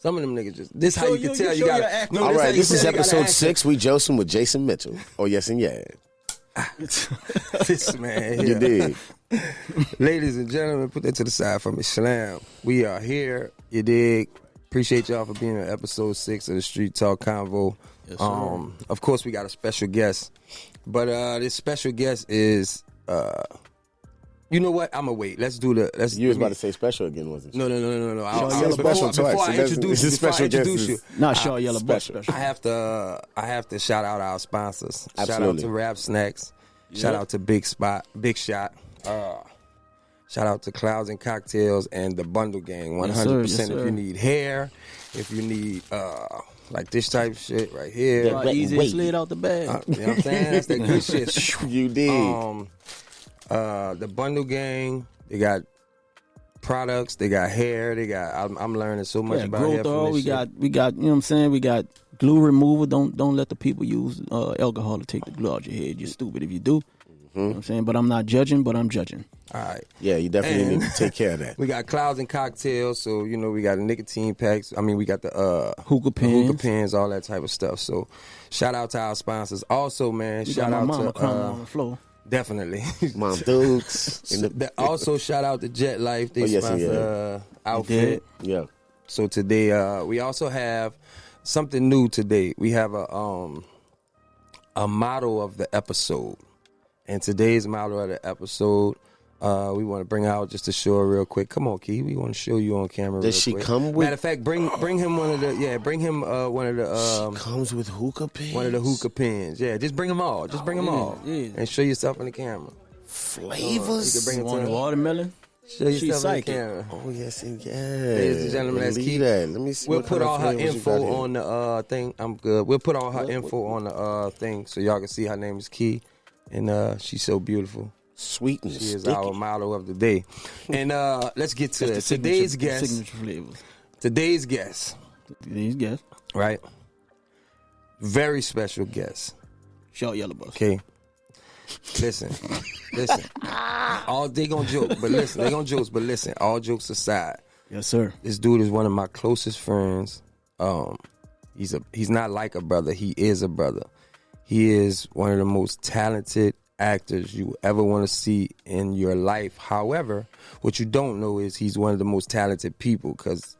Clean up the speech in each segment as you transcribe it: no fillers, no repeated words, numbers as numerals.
Some of them niggas just. This how you can tell you got. All right, this is episode 6. We Joseph with Jason Mitchell. Oh yes and yeah. This man here. You did. Ladies and gentlemen, put that to the side for me. Slam. We are here. You dig? Appreciate y'all for being on episode 6 of the Street Talk Convo. Yes, sir. Of course, we got a special guest, but this special guest is. You know what? I'ma wait. Let's do the. You was about to say special again, wasn't you? No. Before I introduce you, Not Shaw Yellow special. I have to shout out our sponsors. Absolutely. Shout out to Rap Snacks. Yep. Shout out to Big Shot. Shout out to Clouds and Cocktails and the Bundle Gang. 100%. Yes, sir. If you need hair, if you need like this type of shit right here. Easy to slid out the bag. You know what I'm saying? That's that good shit. You did. The Bundle Gang, they got products, they got hair, they got. I'm learning so much about hair from this shit. We got. You know what I'm saying? We got glue remover. Don't let the people use alcohol to take the glue out your head. You're stupid if you do. You know what I'm saying? But I'm not judging, but I'm judging. All right. Yeah, you definitely need to take care of that. We got Clouds and Cocktails, so you know we got the nicotine packs. I mean, we got the hookah pins, all that type of stuff. So, shout out to our sponsors. Also, man, shout out mama to crying on the floor. Definitely, Mom Dukes. Also, shout out to Jet Life. They sponsor outfit. Yeah. So today, we also have something new today. We have a motto of the episode. And today's motto of the episode, we want to bring out just to show real quick. Come on, Key. We want to show you on camera. Does she come with? Matter of fact, bring him one of the. Yeah, bring him one of the. She comes with hookah pins. One of the hookah pins. Yeah, just bring them all. Just bring them all, and show yourself in the camera. Flavors. You can bring it Want to watermelon? Show She's yourself in the psychic. camera. Oh yes and yes. Ladies and gentlemen, that's Key. That. Let me see. We'll what put kind all of her flavors you info got here. on the thing. I'm good. We'll put all her info on the thing so y'all can see her name is Key, and she's so beautiful. Sweet and She is sticky. our motto of the day. And let's get to it. Today's guest. Signature flavors. Today's guest. Today's guest. Right? Very special guest. Shaw Yellow Bus. Okay. Listen. All they gonna joke, but listen. They gonna joke, but listen. All jokes aside. Yes, sir. This dude is one of my closest friends. He's not like a brother. He is a brother. He is one of the most talented actors you ever want to see in your life. However, what you don't know is he's one of the most talented people because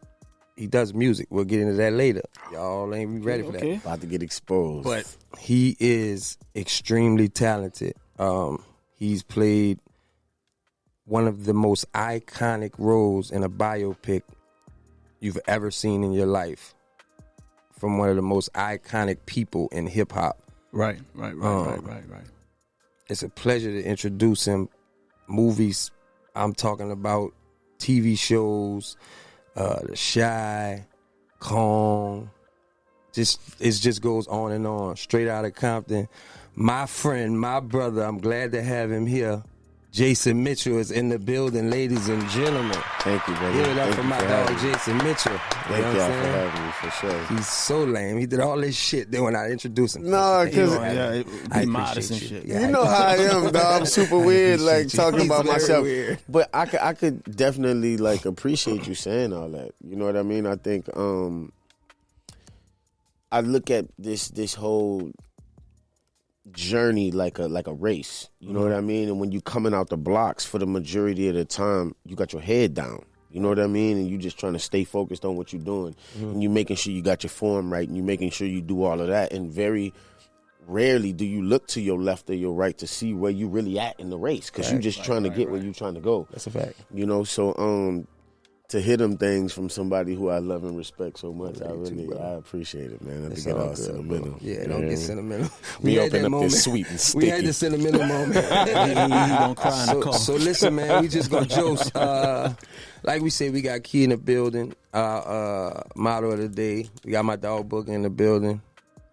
he does music. We'll get into that later. Y'all ain't ready for that. About to get exposed. But he is extremely talented. He's played one of the most iconic roles in a biopic you've ever seen in your life from one of the most iconic people in hip hop. Right. It's a pleasure to introduce him. Movies, I'm talking about TV shows, The Shy, Kong. It just goes on and on. Straight out of Compton. My friend, my brother, I'm glad to have him here. Jason Mitchell is in the building, ladies and gentlemen. Thank you, brother. Give it up Thank for you my for dog, having me. Jason Mitchell. Thank y'all for having me, for sure. He's so lame. He did all this shit then when I introduced him. No, because I be modest and appreciate shit. you. you Yeah, know how I am, dog. I'm super weird, like appreciate you. talking He's about very myself. weird. But I could definitely like appreciate you saying all that. You know what I mean? I think I look at this whole journey like a race. You know what I mean? And when you coming out the blocks, for the majority of the time, you got your head down. You know what I mean? And you just trying to stay focused on what you're doing. And you making sure you got your form right, and you making sure you do all of that. And very rarely do you look to your left or your right to see where you really at in the race, because you just trying to get where you trying to go. That's a fact. You know, so to hear them things from somebody who I love and respect so much, I appreciate it, man. Not to get all sentimental. Yeah, You don't know get what sentimental. We had open that up moment. this sweet and We had sticky. the sentimental moment. He gonna cry in the car. So listen, man, we just gonna joke. Like we said, we got Key in the building. Motto of the day. We got my dog Booker in the building.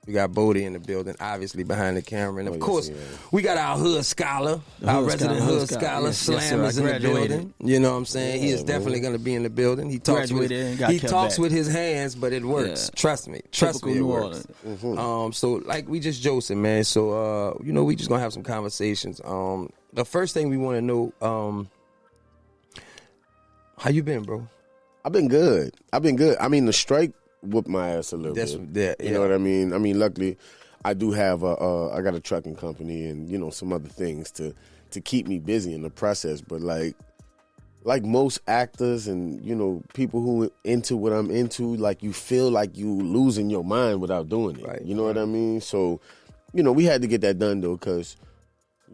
We got Bodie in the building, obviously behind the camera. And of course, we got our hood scholar, our resident hood scholar. Yes, Slam sir. is in the Graduated. building. You know what I'm saying? He is definitely going to be in the building. He talks Graduated and got kept back. with his hands, but it works. Yeah. Trust me, Typical it New works. So like we just joking, man. So we just gonna have some conversations. The first thing we want to know, how you been, bro? I've been good. I mean, the strike whoop my ass a little That's bit. that. You know what I mean? I mean, luckily, I do have I got a trucking company and some other things to keep me busy in the process. But like most actors and people who into what I'm into, like you feel like you losing your mind without doing it. Right. You know what I mean? So, we had to get that done though, because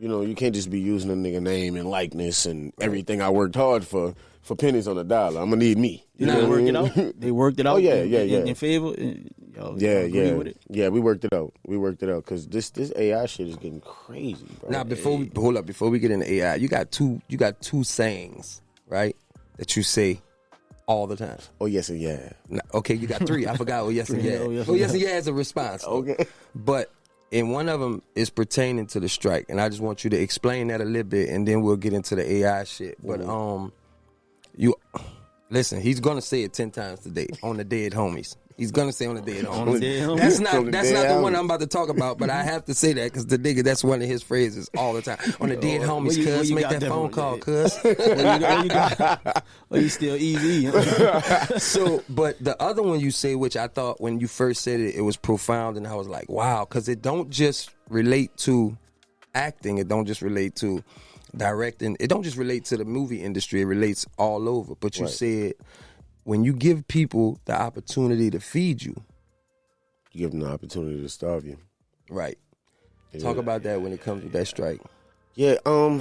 you can't just be using a nigga name and likeness and everything I worked hard for pennies on a dollar. I'm gonna need me. They worked it out. They worked it out. Oh yeah, in favor. Y'all agree with it? Yeah, we worked it out. Because this AI shit is getting crazy, bro. Now before we get into AI, you got two sayings, right? That you say all the time. Oh yes and yeah. Okay, you got three. I forgot. Oh yes and yeah. Oh yes and yeah is a response. Okay, but. And one of them is pertaining to the strike, and I just want you to explain that a little bit, and then we'll get into the AI shit. But you listen. He's gonna say it 10 times today on the dead homies. He's gonna say on the dead homies. That's not the one I'm about to talk about, but I have to say that because the nigga, that's one of his phrases all the time. On the dead homies, cuz make that phone call, cuz. Well, you still easy. So, but the other one you say, which I thought when you first said it, it was profound, and I was like, wow, because it don't just relate to acting, it don't just relate to directing, it don't just relate to the movie industry, it relates all over. But you said, when you give people the opportunity to feed you, you give them the opportunity to starve you. Right. Talk about that when it comes to that strike. Yeah, I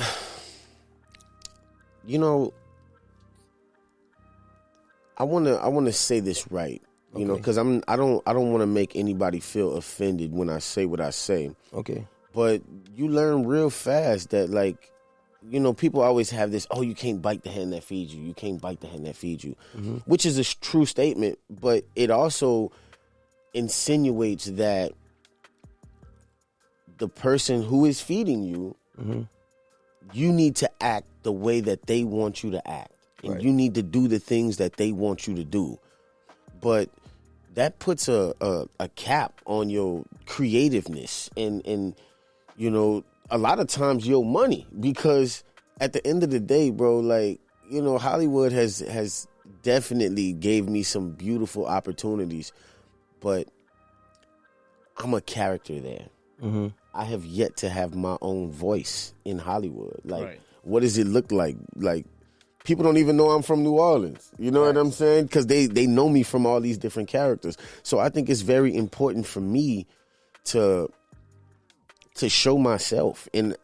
wanna say this right, because I don't want to make anybody feel offended when I say what I say. Okay. But you learn real fast that, like, people always have this, oh, you can't bite the hand that feeds you. You can't bite the hand that feeds you, which is a true statement, but it also insinuates that the person who is feeding you, you need to act the way that they want you to act. And you need to do the things that they want you to do. But that puts a cap on your creativeness and a lot of times your money, because at the end of the day, bro, like, Hollywood has definitely gave me some beautiful opportunities, but I'm a character there. I have yet to have my own voice in Hollywood. Like, what does it look like? Like, people don't even know I'm from New Orleans. You know what I'm saying? Because they know me from all these different characters. So I think it's very important for me to show myself and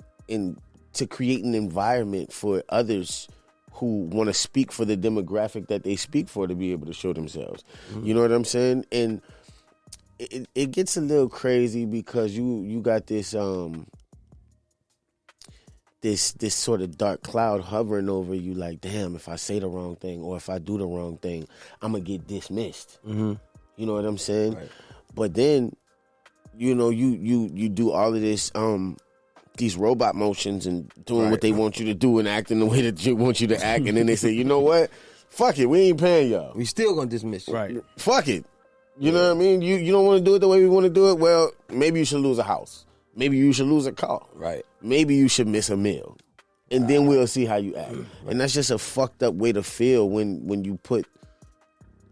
to create an environment for others who want to speak for the demographic that they speak for to be able to show themselves. You know what I'm saying? And it gets a little crazy because you got this this sort of dark cloud hovering over you, like, damn, if I say the wrong thing or if I do the wrong thing, I'm gonna get dismissed. You know what I'm saying? Right. But then, you do all of this, these robot motions and doing what they want you to do and acting the way that you want you to act, and then they say, you know what? Fuck it, we ain't paying y'all. We still gonna dismiss you. Right. Fuck it. You know what I mean? You don't want to do it the way we want to do it? Well, maybe you should lose a house. Maybe you should lose a car. Right. Maybe you should miss a meal. And then we'll see how you act. And that's just a fucked up way to feel when you put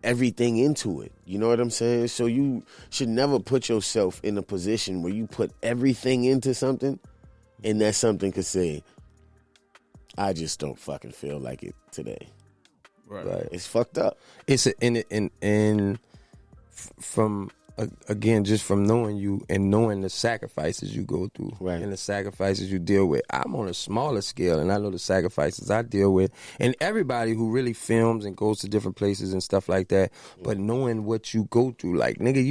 everything into it. You know what I'm saying? So you should never put yourself in a position where you put everything into something and that something could say, I just don't fucking feel like it today. Right. It's fucked up. It's from again, just from knowing you and knowing the sacrifices you go through and the sacrifices you deal with. I'm on a smaller scale, and I know the sacrifices I deal with, and everybody who really films and goes to different places and stuff like that. But knowing what you go through, like, nigga,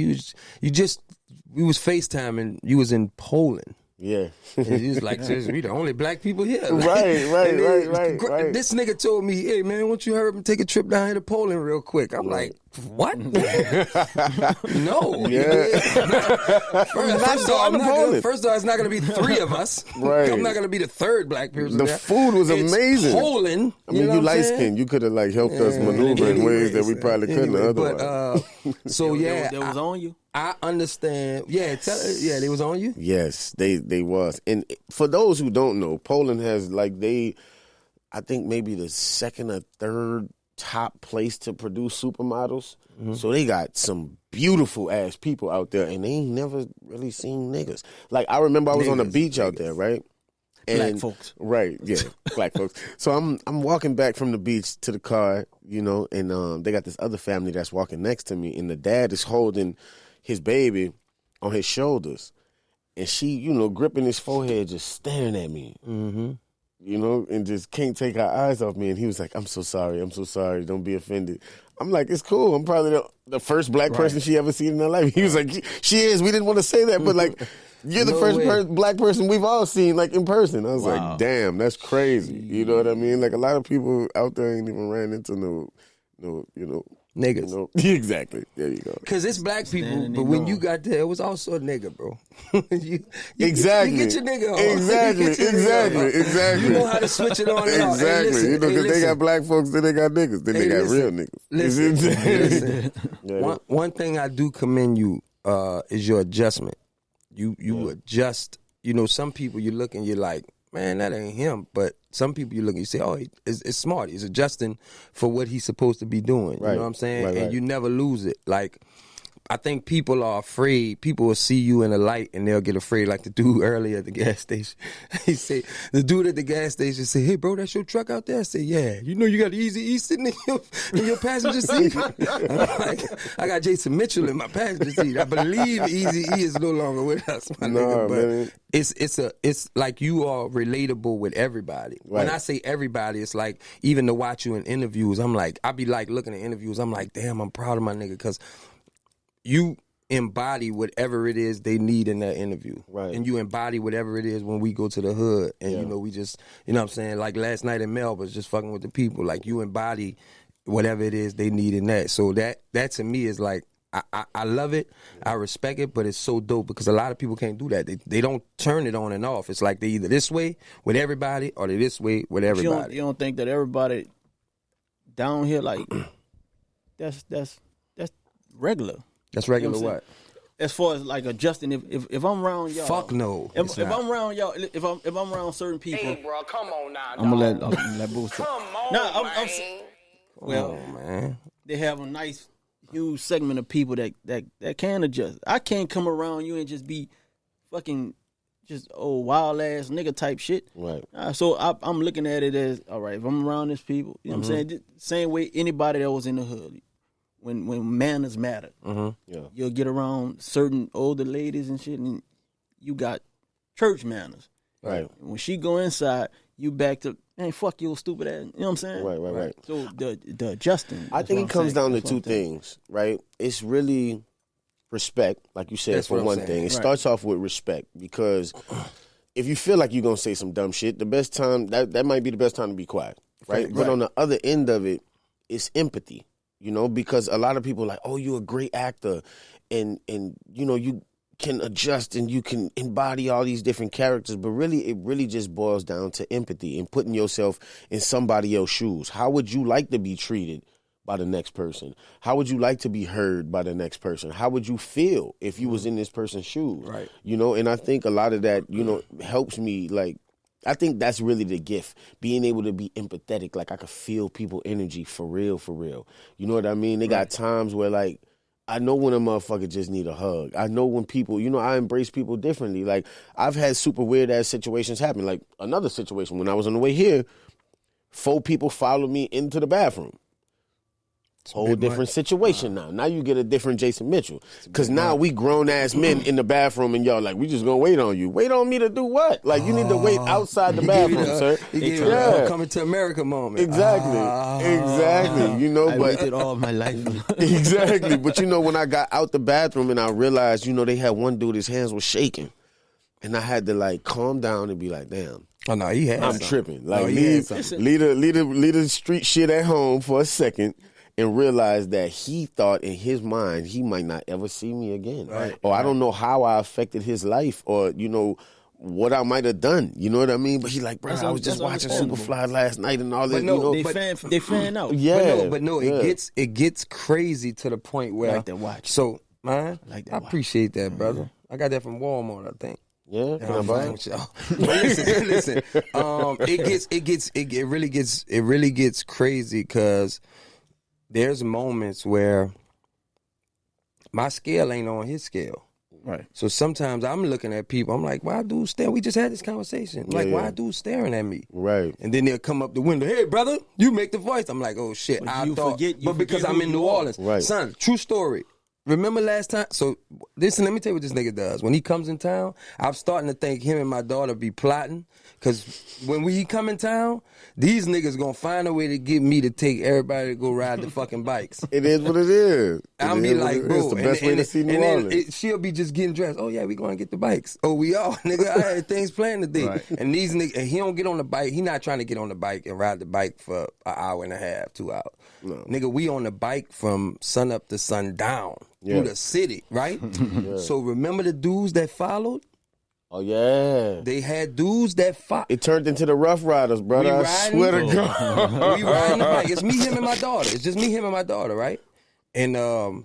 we was FaceTiming, you was in Poland. Yeah. And he was like, we the only black people here. Like, right. This nigga told me, hey, man, won't you hurry up and take a trip down here to Poland real quick? I'm like, what? No. Yeah. First of all, it's not going to be three of us. Right. I'm not going to be the third black person. The food was amazing. Poland. I mean, you light skinned. You could have helped us maneuver in ways that we probably couldn't otherwise. But, so yeah. They was on you? I understand. Yeah, they was on you? Yes, they was. And for those who don't know, Poland has I think maybe the second or third top place to produce supermodels. So they got some beautiful ass people out there, and they ain't never really seen niggas. Like I remember I was on the beach out there, right? Black folks. Right, yeah, black folks. So I'm walking back from the beach to the car, you know, and they got this other family that's walking next to me, and the dad is holding his baby on his shoulders, and she, you know, gripping his forehead, just staring at me, you know, and just can't take her eyes off me. And he was like, I'm so sorry, don't be offended. I'm like, it's cool. I'm probably the first black person she ever seen in her life. He was like, she is. We didn't want to say that, but like, you're the first black person we've all seen like in person. I was like, damn, that's crazy. You know what I mean? Like a lot of people out there ain't even ran into no, you know. Niggas. You know? Exactly. There you go. Because it's black people, but when you got there, it was also a nigga, bro. Exactly. You get your nigga on. Exactly. You know how to switch it on and off. Exactly. Hey, listen, you know, because they got black folks, then they got niggas, then they got real niggas. Listen. One thing I do commend you is your adjustment. You adjust. You know, some people you look and you're like, man, that ain't him. But some people you look and you say, oh, it's smart. He's adjusting for what he's supposed to be doing. You know what I'm saying? Right. And you never lose it. Like, I think people are afraid. People will see you in the light and they'll get afraid. Like the dude earlier at the gas station. He said, the dude at the gas station said, hey, bro, that's your truck out there? I said, yeah. You know you got Easy E sitting in your passenger seat? I'm like, I got Jason Mitchell in my passenger seat. I believe Easy E is no longer with us, my nigga. But man. It's like you are relatable with everybody. Right. When I say everybody, it's like even to watch you in interviews, I'm like, I be like looking at interviews, I'm like, damn, I'm proud of my nigga because you embody whatever it is they need in that interview. Right. And you embody whatever it is when we go to the hood. And, you know, we just, you know what I'm saying? Like last night in Melbourne, just fucking with the people. Like you embody whatever it is they need in that. So that to me is like, I love it. I respect it, but it's so dope because a lot of people can't do that. They don't turn it on and off. It's like they either this way with everybody or they this way with everybody. You don't think that everybody down here, like, that's regular? That's regular, you know what? As far as like adjusting, if I'm around y'all, fuck no. If I'm around y'all, if I'm around certain people, hey bro, come on now. I'm gonna let Boo say. Come on, man. Well, man, they have a nice huge segment of people that can adjust. I can't come around you and just be fucking just wild ass nigga type shit. Right. So I'm looking at it as all right. If I'm around these people, you know what I'm saying. Same way anybody that was in the hood. When manners matter, you'll get around certain older ladies and shit, and you got church manners. Right. When she go inside, you back to, man, fuck you, stupid ass. You know what I'm saying? Right. So the adjusting. I think it comes down to two things, right? It's really respect, like you said, for one thing. It starts off with respect because if you feel like you're going to say some dumb shit, the best time, that might be the best time to be quiet, right? But on the other end of it, it's empathy. You know, because a lot of people are like, oh, you're a great actor, and you know, you can adjust and you can embody all these different characters, but really, it really just boils down to empathy and putting yourself in somebody else's shoes. How would you like to be treated by the next person? How would you like to be heard by the next person? How would you feel if you was in this person's shoes? Right. You know, and I think a lot of that, you know, helps me, like, I think that's really the gift, being able to be empathetic. Like, I could feel people's energy for real. You know what I mean? They got times where, like, I know when a motherfucker just need a hug. I know when people, you know, I embrace people differently. Like, I've had super weird-ass situations happen. Like, another situation, when I was on the way here, 4 people followed me into the bathroom. Whole different situation now. Now you get a different Jason Mitchell. Because now we grown-ass men in the bathroom and y'all like, we just going to wait on you. Wait on me to do what? Like, you need to wait outside the bathroom, sir. He gave you the coming to America moment. Exactly. You know, I waited all my life. Exactly. But, you know, when I got out the bathroom and I realized, you know, they had one dude, his hands were shaking. And I had to, like, calm down and be like, damn. Oh, no, he had I'm tripping. Like, leave the street shit at home for a second. And realize that he thought in his mind he might not ever see me again. Right. Or I don't know how I affected his life or, you know, what I might have done. You know what I mean? But he's like, bro, I was just watching Superfly last night and all that. No, you know? They fan out. Yeah. But no, it gets crazy to the point where. I like that watch. So, man, I appreciate that, brother. Yeah. I got that from Walmart, I think. Yeah, can I buy it? Listen. It really gets crazy because there's moments where my scale ain't on his scale. Right. So sometimes I'm looking at people, I'm like, why dude staring? We just had this conversation. Why dude staring at me? Right. And then they'll come up the window, hey brother, you make the voice. I'm like, oh shit, but because I'm in New Orleans. Right. Son, true story. Remember last time? So listen, let me tell you what this nigga does. When he comes in town, I'm starting to think him and my daughter be plotting. Cause when he come in town, these niggas gonna find a way to get me to take everybody to go ride the fucking bikes. It is what it is. I'm be like, bro, it's the best way to see New Orleans. She'll be just getting dressed. Oh yeah, we gonna get the bikes. Oh, we all, nigga. I had things planned today. Right. And these niggas, and he don't get on the bike. He not trying to get on the bike and ride the bike for an hour and a half, 2 hours. No. Nigga, we on the bike from sun up to sundown through the city, right? So remember the dudes that followed? Oh, yeah. They had dudes that followed. It turned into the Rough Riders, brother. I swear to God. We riding the bike. It's me, him, and my daughter. It's just me, him, and my daughter, right? And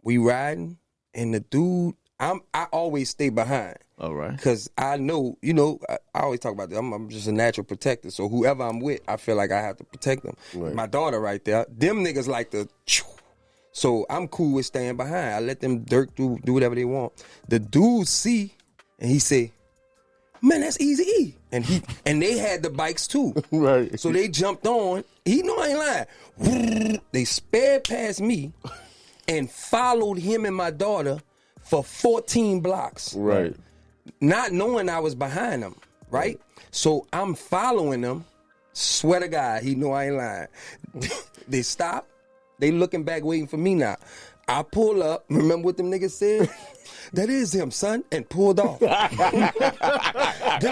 we riding, and the dude, I always stay behind. All right. Because I know, I always talk about this. I'm just a natural protector. So whoever I'm with, I feel like I have to protect them. Right. My daughter right there, them niggas like to... So I'm cool with staying behind. I let them do whatever they want. The dude see... And he say, man, that's Easy E. And they had the bikes too. Right. So they jumped on. He know I ain't lying. They sped past me and followed him and my daughter for 14 blocks. Right. Not knowing I was behind them, right? So I'm following them. Swear to God, he know I ain't lying. They stop. They looking back waiting for me now. I pull up. Remember what them niggas said? That is him, son, and pulled off. Them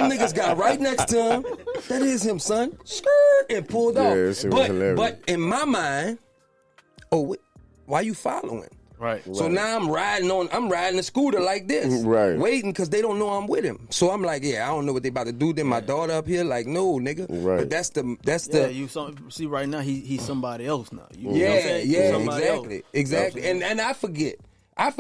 niggas got right next to him. That is him, son. Skirt, and pulled off. But in my mind, why you following? Right. So now I'm riding a scooter like this. Right. Waiting because they don't know I'm with him. So I'm like, I don't know what they about to do. Then my daughter up here, like, no, nigga. Right. But that's the you see right now he's somebody else now. Exactly. And I forget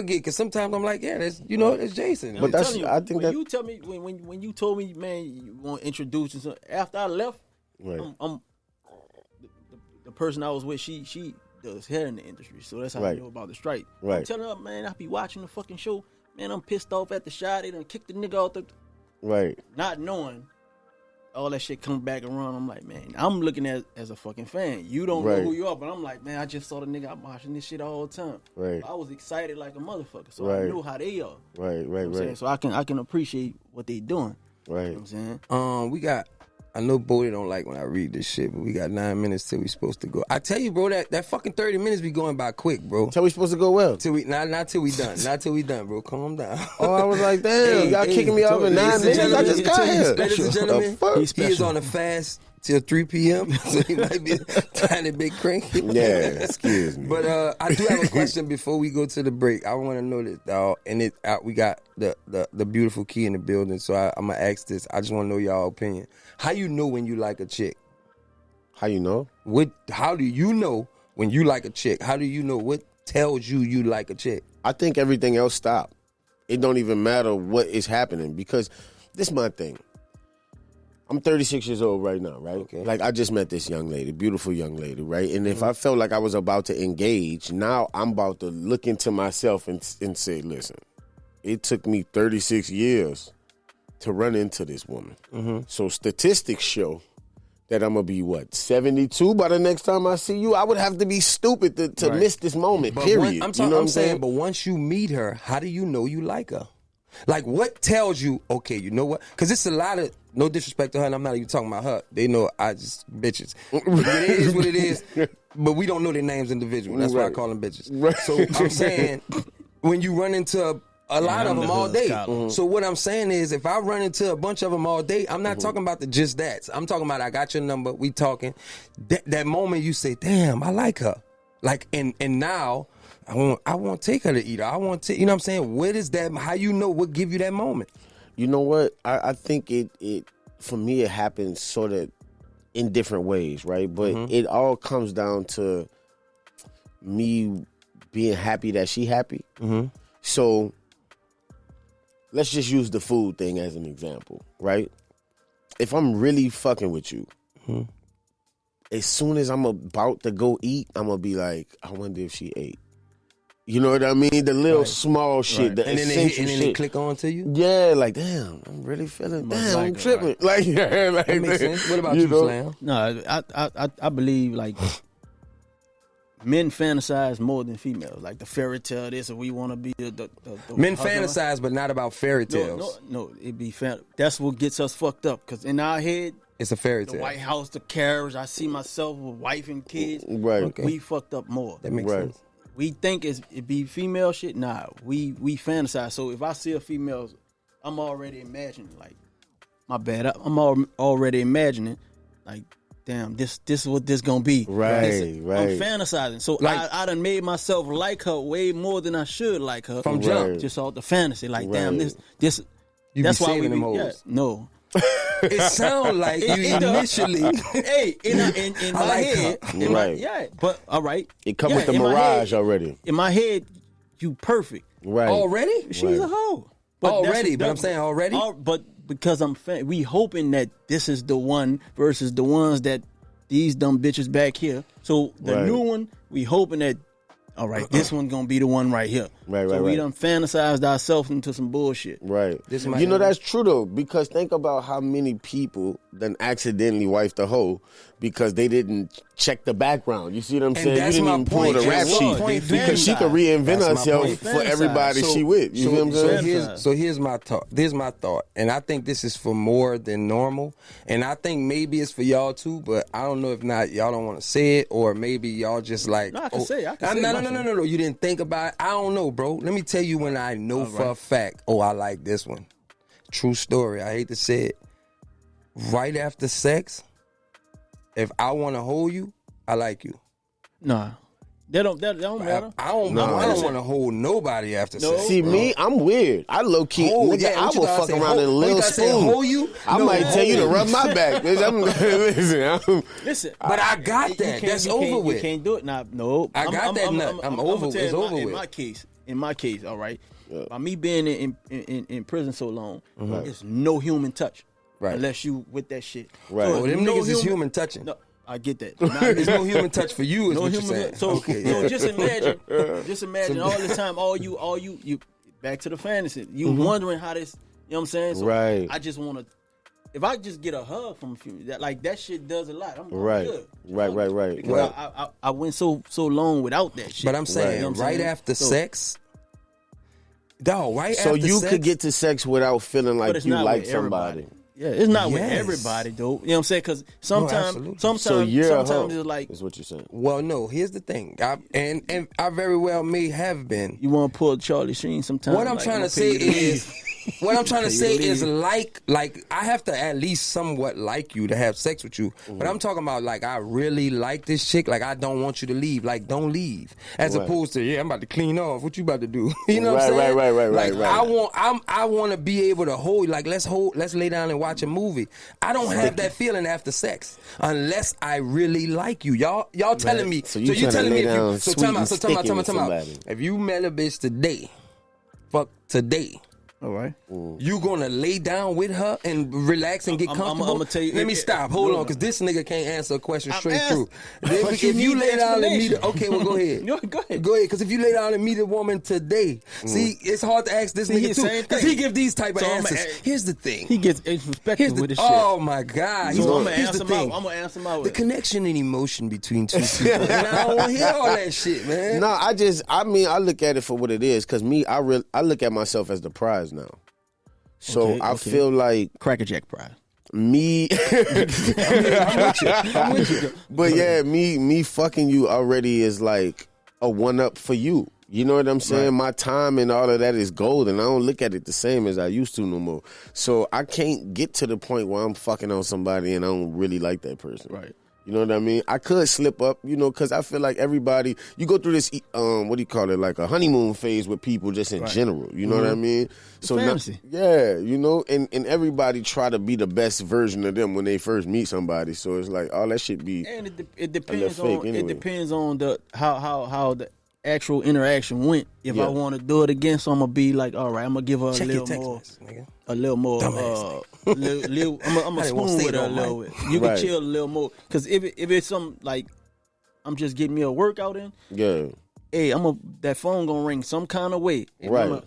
because sometimes I'm like, that's Jason. But I think you tell me when you told me, man, you want to introduce and something, after I left, right. I'm the person I was with, she does hair in the industry, so that's how I know about the strike. Right. I'm telling her, man, I be watching the fucking show, man, I'm pissed off at the shot, they done kicked the nigga out the right. Not knowing all that shit come back around. I'm like, man, I'm looking at as a fucking fan. You don't know who you are, but I'm like, man, I just saw the nigga. I'm watching this shit all the time. Right. I was excited like a motherfucker, so I knew how they are. Right. You know what I'm saying? So I can appreciate what they doing. Right. You know what I'm saying? I know Bodie don't like when I read this shit, but we got 9 minutes till we supposed to go. I tell you, bro, that fucking 30 minutes be going by quick, bro. Till we supposed to go well. Not till we done. Not till we done, bro. Calm down. Oh, I was like, damn, y'all kicking me off in 9 minutes. I just got here. Ladies and gentlemen, he is on a fast till 3 p.m., so he might be a tiny bit cranky. Yeah, excuse me. But I do have a question before we go to the break. I want to know this, dog. And we got the beautiful key in the building, so I'm going to ask this. I just want to know y'all opinion. How you know when you like a chick? How you know? How do you know when you like a chick? How do you know what tells you like a chick? I think everything else stopped. It don't even matter what is happening because this is my thing. I'm 36 years old right now, right? Okay. Like, I just met this young lady, beautiful young lady, right? And if I felt like I was about to engage, now I'm about to look into myself and say, listen, it took me 36 years to run into this woman. Mm-hmm. So statistics show that I'm going to be, 72 by the next time I see you? I would have to be stupid to miss this moment, period. I'm saying, but once you meet her, how do you know you like her? Like, what tells you, okay, you know what? Because it's a lot of, no disrespect to her, and I'm not even talking about her. They know I just bitches. It is what it is, but we don't know their names individually. That's why I call them bitches. Right. So I'm saying, when you run into a lot of them all day. Mm-hmm. So what I'm saying is, if I run into a bunch of them all day, I'm not talking about the just that. I'm talking about I got your number, we talking. That moment you say, damn, I like her. Like, and now, I won't take her to eat her. I want to, you know what I'm saying? What is that? How you know what give you that moment? You know what? I think it for me, it happens sort of in different ways, right? But it all comes down to me being happy that she happy. Mm-hmm. So let's just use the food thing as an example, right? If I'm really fucking with you, as soon as I'm about to go eat, I'm gonna be like, I wonder if she ate. You know what I mean? The little small shit, the and then essential they shit. click on to you. Yeah, like damn, I'm really feeling. Damn, I'm tripping. Right. Like yeah, like That makes sense. What about you, know? Slam? No, I believe like men fantasize more than females. Like the fairy tale, this, or we want to be the Men husband. fantasize, but not about fairy tales. No, it be that's what gets us fucked up. Because in our head, It's a fairy the tale. White House, the carriage, I see myself with wife and kids. Right. Okay. We fucked up more. That makes Right. sense. We think it be female shit. Nah, we fantasize. So if I see a female, I'm already imagining like, my bad. I'm already imagining like, damn, this is what this gonna be. Right, right. I'm fantasizing. So Like- I done made myself like her way more than I should like her From jump. jump. Just off the fantasy. Like, damn, Right. this. You That's be why we saving be, them yeah, hoes. no. It sounds like you initially. Hey, in I my like head, her. in my, Right. yeah, but all right. It come Yeah, with the in my mirage head- already. In my head, you perfect. Right. Already? She's a hoe. Already, that's- but I'm saying already? But because we hoping that this is the one versus the ones that these dumb bitches back here. So the Right. new one, we hoping that, all right, this one gonna be the one right here. Right, so right, we right. done fantasized ourselves into some bullshit. Right. This might- You know, that's true though, because think about how many people then accidentally wifed a hoe because they didn't check the background. You see what I'm saying? that's You didn't my even pull point. the That's rap my sheet point. because she could Fantasize. reinvent That's my herself point. for everybody Fantasize. she with. You see what I'm saying? So here's my thought. Here's my thought, and I think this is for more than normal, and I think maybe it's for y'all too. But I don't know if not. Y'all don't want to say it, or maybe y'all just like. No, I can say. No. my shit. No. You didn't think about it. I don't know, bro. Let me tell you when I know for a fact. Oh, I like this one. True story. I hate to say it. Right after sex, if I want to hold you, I like you. Nah, that don't matter. I don't want to hold nobody after No. sex. See, me, I'm weird. I low key, Hold, nigga, yeah, I what you will gotta fuck say, around hold- in a what you little gotta say, spoon. hold you? I No, might tell you to hold. rub my back. Bitch. I'm, Listen, But I got you that. can't- That's you over can't- with. You can't do it now. No, I got that nut. I'm over. I'ma tell It's you over in with. In my case, all right. By me being in prison so long, it's no human touch, Right. Unless you with that shit. Right. So Oh, if them no niggas is human touching. No, I get that. There's no human touch for you, is No what you're human. saying. So, okay, so yeah. just imagine all the time, all you back to the fantasy. You wondering how this, you know what I'm saying? So Right. I just want to. If I just get a hug from a few, that shit does a lot. I'm Right. good. Right. Because Right. I went so long without that shit. But I'm saying, You know what I'm right saying? after So- sex, dog, right So after you sex, could get to sex without feeling but like it's you not like with somebody. everybody. Yeah, it's not with Yes. everybody though. You know what I'm saying? Because absolutely. sometimes So you're a hoe, sometimes it's like is what you're saying. Well, no, here's the thing. And I very well may have been. you want to pull Charlie Sheen sometimes. What I'm like, trying I'ma to pay say you to is, leave. what I'm trying to Pay you say to is leave. like I have to at least somewhat like you to have sex with you. But I'm talking about like I really like this chick. Like I don't want you to leave. Like don't leave. As Right. opposed to I'm about to clean off. What you about to do? You know what I'm Right, saying? right, Like right. I want to be able to hold. Like let's lay down and watch a movie. I don't have that feeling after sex unless I really like you. Y'all telling me. So you tryna telling lay me if down you. So sweet tell me. and So tell me. sticky with somebody. If you met a bitch today, fuck today. All right. You gonna lay down with her and relax and get I'm comfortable? I'ma tell you- Let me stop. Hold no, on, because this nigga can't answer a question I'm straight through. asking. But If you you need lay the down and meet, explanation. okay, well go ahead. No, go ahead. Go ahead, because if you lay down and meet a woman today, see, it's hard to ask this See, nigga he's too, same because thing. he give these type of So I'ma answers. ask- Here's the thing. He gets introspective Here's the with his shit. oh my god. So I'm gonna Here's answer the him thing. out. I'm gonna answer him out. The connection and emotion between two people. And I don't want to hear all that shit, man. No, I look at it for what it is. Cause me, I look at myself as the prize now. So Okay, I okay. feel like Cracker Jack prize. me, I'm with you. but yeah, me fucking you already is like a one up for you. You know what I'm saying? My time and all of that is gold, and I don't look at it the same as I used to no more. So I can't get to the point where I'm fucking on somebody and I don't really like that person. Right. You know what I mean? I could slip up, because I feel like everybody, you go through this, what do you call it, like a honeymoon phase with people just in general. You know what I mean? So fantasy. and everybody try to be the best version of them when they first meet somebody. So it's like all that shit be. And it A depends little fake on anyway. it depends on the how the actual interaction went. If Yeah. I want to do it again, so I'm gonna be like, all right, I'm gonna give her Check a your little text more. message, nigga. a little more. I'm a spoon with her a little bit. You can chill a little more because if it's something like I'm just getting me a workout in. Yeah. Hey, that phone gonna ring some kind of way. Right.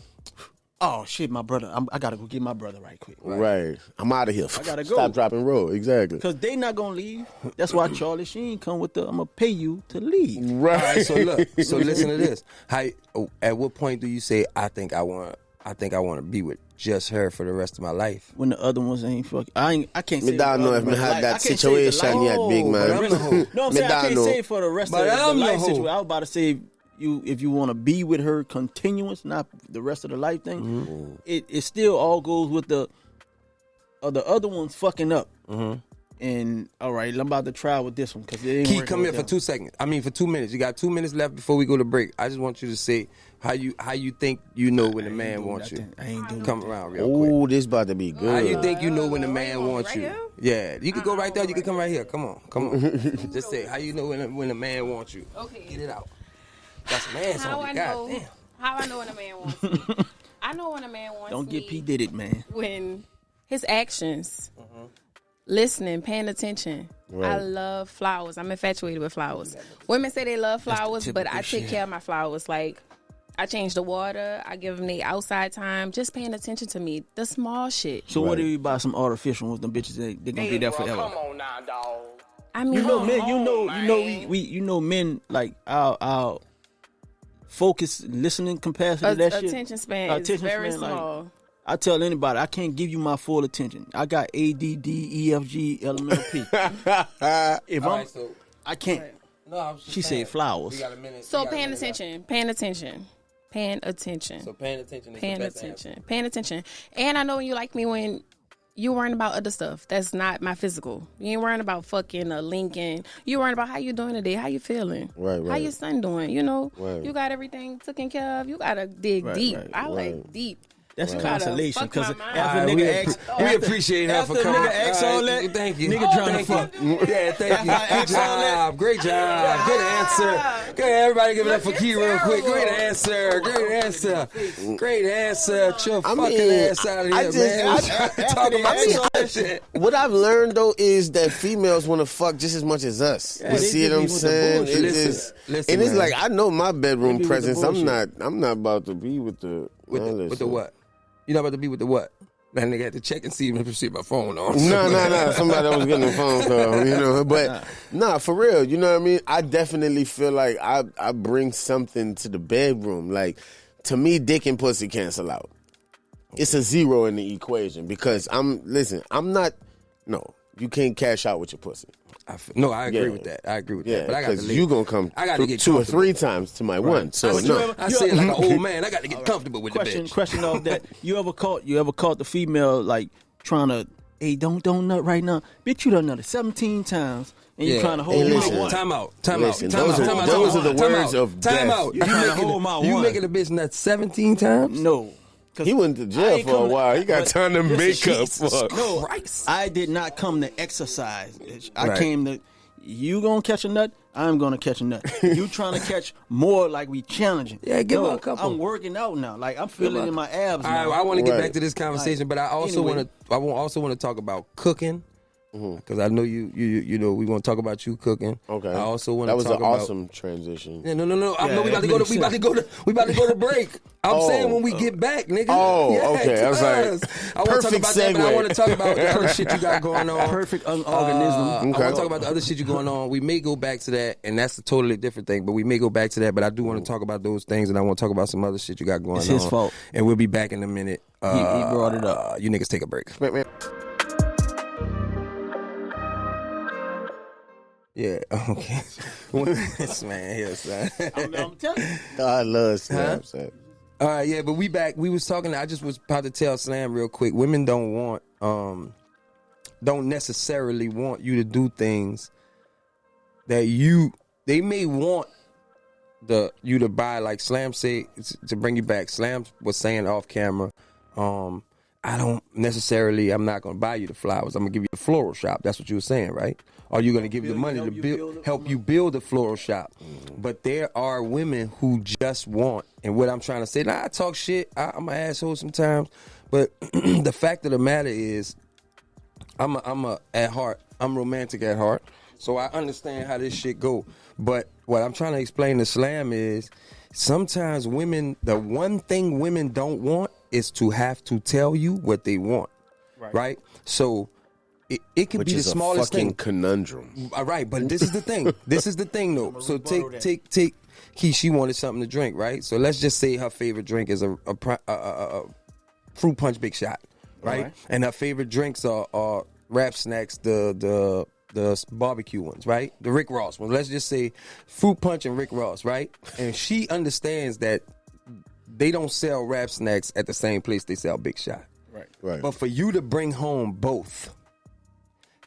Oh shit, my brother! I gotta go get my brother right quick. Right. I'm out of here. I gotta go. Stop, drop, and roll. Exactly. Because they not gonna leave. That's why Charlie Sheen come with the. I'm gonna pay you to leave. Right. All right, so look. So listen to this. At what point do you say I think I want to be with just her for the rest of my life? When the other ones ain't fucking. I can't say. Me don't know if me had that situation yet, big man. No, I'm saying I can't say for the rest of the life situation. I was about to say. If you want to be with her continuous, not the rest of the life thing, it still all goes with the other ones fucking up. And all right, I'm about to try with this one because it ain't Key, come here for 2 seconds. I mean, for 2 minutes. You got 2 minutes left before we go to break. I just want you to say how you think you know when a man wants you. I ain't doing Come around real quick. Oh, this about to be good. How you think you know when a man wants right you? here? Yeah, you can go right there. You can come right here. Come on. Just say how you know when a man wants you. Okay. Get it out. That's man's How on I you. know? God damn. How I know when a man wants me? I know when a man wants Don't me. get P did it, man. When his actions, listening, paying attention. Right. I love flowers. I'm infatuated with flowers. Women say they love flowers, but I take care of my flowers. Like, I change the water. I give them the outside time. Just paying attention to me. The small shit. So what if you buy some artificial ones? Them bitches, they gonna be there forever. Come on now, dog. I mean, You know, men. man. Men like our focus, listening capacity. That shit. attention span is very small. I tell anybody, I can't give you my full attention. I got ADD, EFG, LMNP. If All I'm, right, so I can't. no, I was just She saying. said flowers. We got a minute. So We got a paying minute left. attention, paying attention, paying attention, So paying attention is paying the best attention, answer. paying attention. And I know you like me when you worrying about other stuff. That's not my physical. You ain't worrying about fucking or linking. You worrying about how you doing today, how you feeling, Right, how right. your son doing. You know, Right. you got everything taken care of. You gotta dig Right, deep. right, I right. like deep. That's You consolation gotta fuck because my mind. after All right, nigga asks, we appreciate her after for coming. nigga asks all that, Thank you. nigga trying to Thank fuck. you. Yeah, thank you. After I Good asked all that- job. Great job. Good answer. Good. Everybody give it up for Key real quick. Great answer. Great answer. Great answer. Get your fucking ass out of here, I just- man. I- We trying to talk about asked some all other shit. What I've learned though is that females want to fuck just as much as us. Yeah, You they see just what be I'm with the saying? bullshit. Listen, And it's man. like I know my They bedroom be with the presence. I'm bullshit. not about to be with the With all the, that with the shit. what? You not about to be with the what? That nigga had to check and see if I see my phone on. No. Somebody was getting a phone call, you know. But nah, for real, you know what I mean? I definitely feel like I bring something to the bedroom. Like, to me, dick and pussy cancel out. It's a zero in the equation because you can't cash out with your pussy. No, I agree Yeah. with that. I agree with Yeah, that. But I got to because leave. you gonna come I gotta get 2 or comfortable. 3 times to my one. So But you no. ever- I say it like an old man. I got to get comfortable with the bitch. Question of that. You ever caught the female like trying to, hey, don't nut right now. Bitch, you done nutted 17 times and you trying to hold Hey, my listen. one. Time out. Listen, those are the words of Time death. out. You trying to hold my You one. making a bitch nut 17 times? No. 'Cause He went to I jail ain't for a come to- while. He got but time to listen, make up. Jesus Fuck. No, Christ. I did not come to exercise. Bitch. I Right. came to, you gonna catch a nut, I'm gonna catch a nut. You trying to catch more like we challenging. Yeah, give No, her a couple. I'm working out now. Like I'm feeling it in my abs All now. right, I want to get Right. back to this conversation, but I also Anyway. want to talk about cooking. Because I know you know we want to talk about you cooking. Okay. I also want That to was talk an about. awesome transition. Yeah, no. I Yeah, know we about that to go to makes we about to go to we about to go to break. I'm Oh. saying when we get back, nigga. Oh, Yeah, okay. I was like, cuz. I want to talk perfect about that, but I segue. want to talk about the other shit you got going on. Perfect organism. I want Okay. to talk about the other shit you going on. We may go back to that, and that's a totally different thing. But we may go back to that. But I do want to talk about those things, and I want to talk about some other shit you got going on. It's his fault. And we'll be back in a minute. He brought it up. You niggas take a break. Yeah. Okay. This man here, son. I'm telling you. I love Snapchat. All right, yeah, but we back. We was talking. I just was about to tell Slam real quick. Women don't necessarily want you to do things that they may want you to buy. Like Slam say, to bring you back. Slam was saying off camera, I don't necessarily. I'm not going to buy you the flowers. I'm going to give you the floral shop. That's what you were saying, right? Are you going to give the money to help you build a floral shop? But there are women who just want And what I'm trying to say, now I talk shit. I'm an asshole sometimes, but the fact of the matter is, I'm romantic at heart, so I understand how this shit go. But what I'm trying to explain to Slam is, sometimes women, the one thing women don't want is to have to tell you what they want, right? So it could be the smallest thing. Conundrum. All right, but this is the thing. This is the thing, though. So take Key. She wanted something to drink, right? So let's just say her favorite drink is a fruit punch Big Shot, right? And her favorite drinks are Rap Snacks, the barbecue ones, right? The Rick Ross ones. Let's just say fruit punch and Rick Ross, right? And she understands that they don't sell Rap Snacks at the same place they sell Big Shot. Right. But for you to bring home both,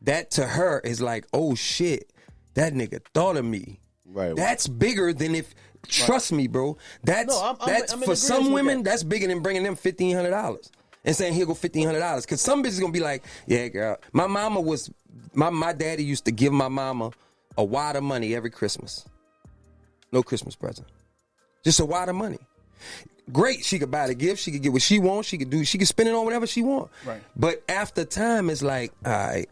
that to her is like, oh shit, that nigga thought of me. Right. That's bigger than if. Trust me, bro. That's for some women. That's bigger than bringing them $1,500 and saying, "Here go $1,500." Because some bitches gonna be like, "Yeah, girl, my mama was my daddy used to give my mama a wad of money every Christmas. No Christmas present, just a wad of money." Great, she could buy the gift, she could get what she wants, she could spend it on whatever she want. Right. But after time, it's like, all right.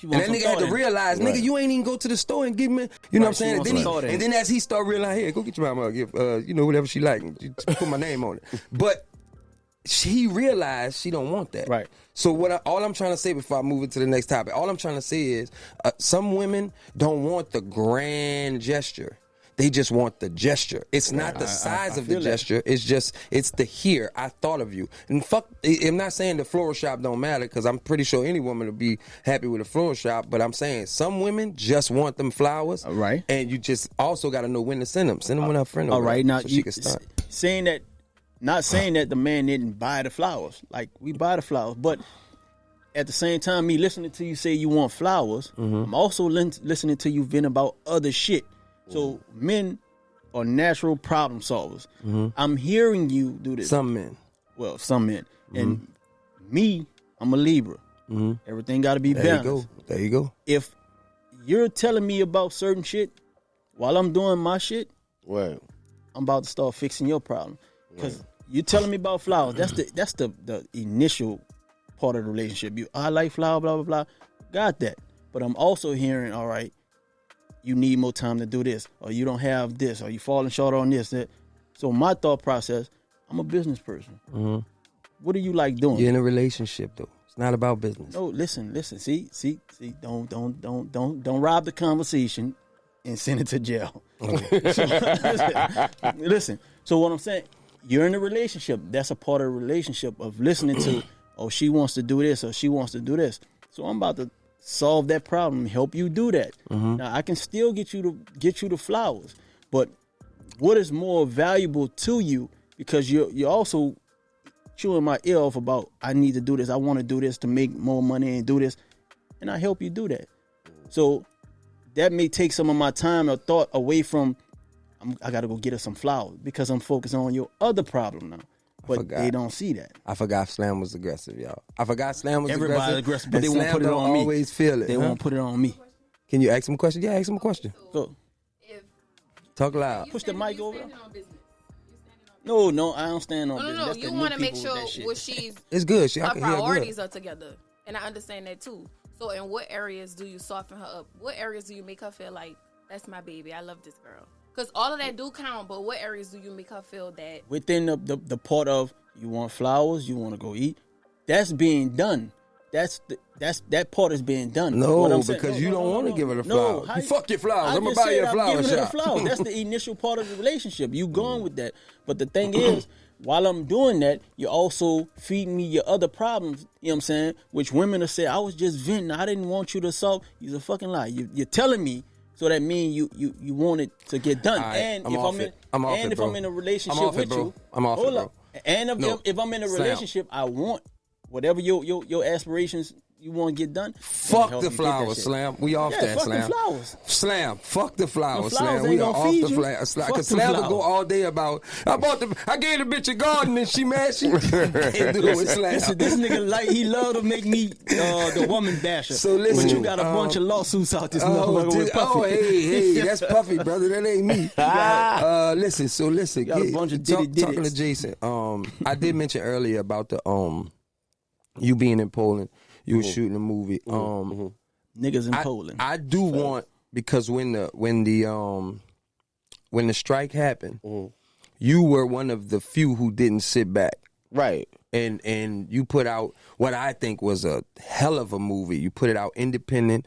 And that nigga had to realize, nigga, you ain't even go to the store and give me, you know what I'm saying? And then as he start realizing, here, go get your mama a gift, whatever she like, put my name on it. But she realized she don't want that. Right. So all I'm trying to say before I move into the next topic, all I'm trying to say is some women don't want the grand gesture. They just want the gesture. It's not the size of the gesture. It's the here. I thought of you. And fuck, I'm not saying the floral shop don't matter, because I'm pretty sure any woman would be happy with a floral shop. But I'm saying some women just want them flowers. Right. And you just also got to know when to send them. Send them when her friend. All right. Now, so she can start. Not saying that the man didn't buy the flowers. Like, we buy the flowers. But at the same time, me listening to you say you want flowers, I'm also listening to you vent about other shit. So men are natural problem solvers. I'm hearing you do this. Some men. Well, some men. And me, I'm a Libra. Everything got to be balanced. There you go. If you're telling me about certain shit while I'm doing my shit, Right. I'm about to start fixing your problem. Because you're telling me about flowers. That's the initial part of the relationship. I like flowers, blah, blah, blah. Got that. But I'm also hearing, all right, you need more time to do this, or you don't have this, or you falling short on this. That. So my thought process, I'm a business person. What do you like doing? You're in a relationship, though. It's not about business. No, listen. See. Don't rob the conversation and send it to jail. Listen. So what I'm saying, you're in a relationship. That's a part of the relationship of listening to, oh, she wants to do this, or she wants to do this. So I'm about to solve that problem, help you do that. Now I can still get you the flowers, but what is more valuable to you? Because you're also chewing my ear off about, I need to do this, I want to do this to make more money and do this, and I help you do that. So that may take some of my time or thought away from, I got to go get her some flowers because I'm focused on your other problem now. But they don't see that. I forgot Slam was aggressive, y'all. I forgot Slam was Everybody's aggressive, but they won't put it on me. Always feel it. They won't put it on me. Can you ask him a question? Yeah, ask him a question. So, talk loud. Push the mic over. No, I don't stand on business. No. You want to make sure what she's. It's good. Her priorities are together, and I understand that too. So, in what areas do you soften her up? What areas do you make her feel like, that's my baby, I love this girl? Because all of that do count, but what areas do you make her feel that? Within the part of, you want flowers, you want to go eat, that's being done. That part is being done. No, because you don't want to give her the flowers. You fuck your flowers. I'm going to buy you a flower shop. That's the initial part of the relationship. You going with that. But the thing is, while I'm doing that, you're also feeding me your other problems, you know what I'm saying? Which women will say, I was just venting. I didn't want you to solve. You're a fucking lie. You're telling me. So that means you want it to get done. Right, and if I'm in a relationship with you, I'm off it, bro. And if I'm in a relationship, I want whatever your aspirations you want to get done. Fuck the flowers, Slam. We off that, fuck Slam. The flowers. Slam. Fuck the flowers, The flowers Slam. We are ain't off gonna feed the you. flowers. Fuck Because the Slam will flowers. go all day about, I gave the bitch a garden and she mad. She can't do it with Slam. Listen, this nigga he love to make me the woman basher. So listen, but you got a bunch of lawsuits out this motherfucker with Puffy. Hey, that's Puffy, brother. That ain't me. Listen. Got a bunch of diddy-ditties. Talking to Jason. I did mention earlier about the you being in Poland. You were shooting a movie. Niggas in Poland. I do want, because when the strike happened, you were one of the few who didn't sit back. Right. And you put out what I think was a hell of a movie. You put it out independent.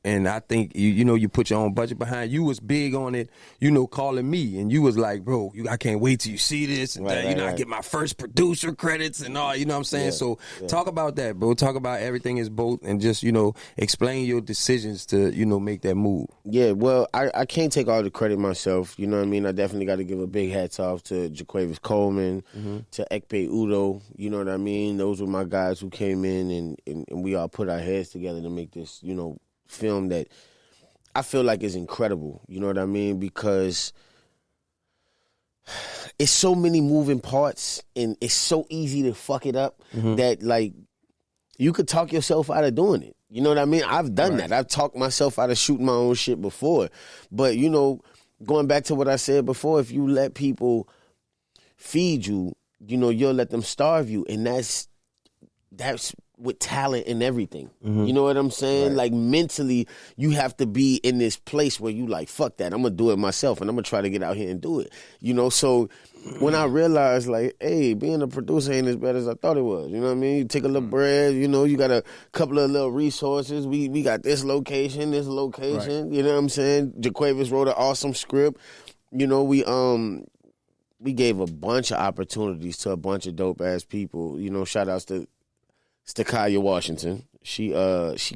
And I think you put your own budget behind. You was big on it. Calling me, and you was like, bro, I can't wait till you see this. And I get my first producer credits and all. You know what I'm saying? Talk about that, bro. Talk about everything is both, and just explain your decisions to make that move. Yeah, well, I can't take all the credit myself. You know what I mean? I definitely got to give a big hats off to Jaquavis Coleman, to Ekpe Udo. You know what I mean? Those were my guys who came in and we all put our heads together to make this, film that I feel like is incredible. You know what I mean? Because it's so many moving parts and it's so easy to fuck it up that, like, you could talk yourself out of doing it. You know what I mean? I've done that. I've talked myself out of shooting my own shit before. But, going back to what I said before, if you let people feed you, you'll let them starve you, and that's with talent and everything. You know what I'm saying? Right. Like, mentally, you have to be in this place where you like, fuck that, I'm gonna do it myself, and I'm gonna try to get out here and do it. So when I realized, like, hey, being a producer ain't as bad as I thought it was. You know what I mean? You take a little bread, you got a couple of little resources. We got this location. Right. You know what I'm saying? Jaquavis wrote an awesome script. We gave a bunch of opportunities to a bunch of dope ass people. Shout outs to Stakaya Washington. She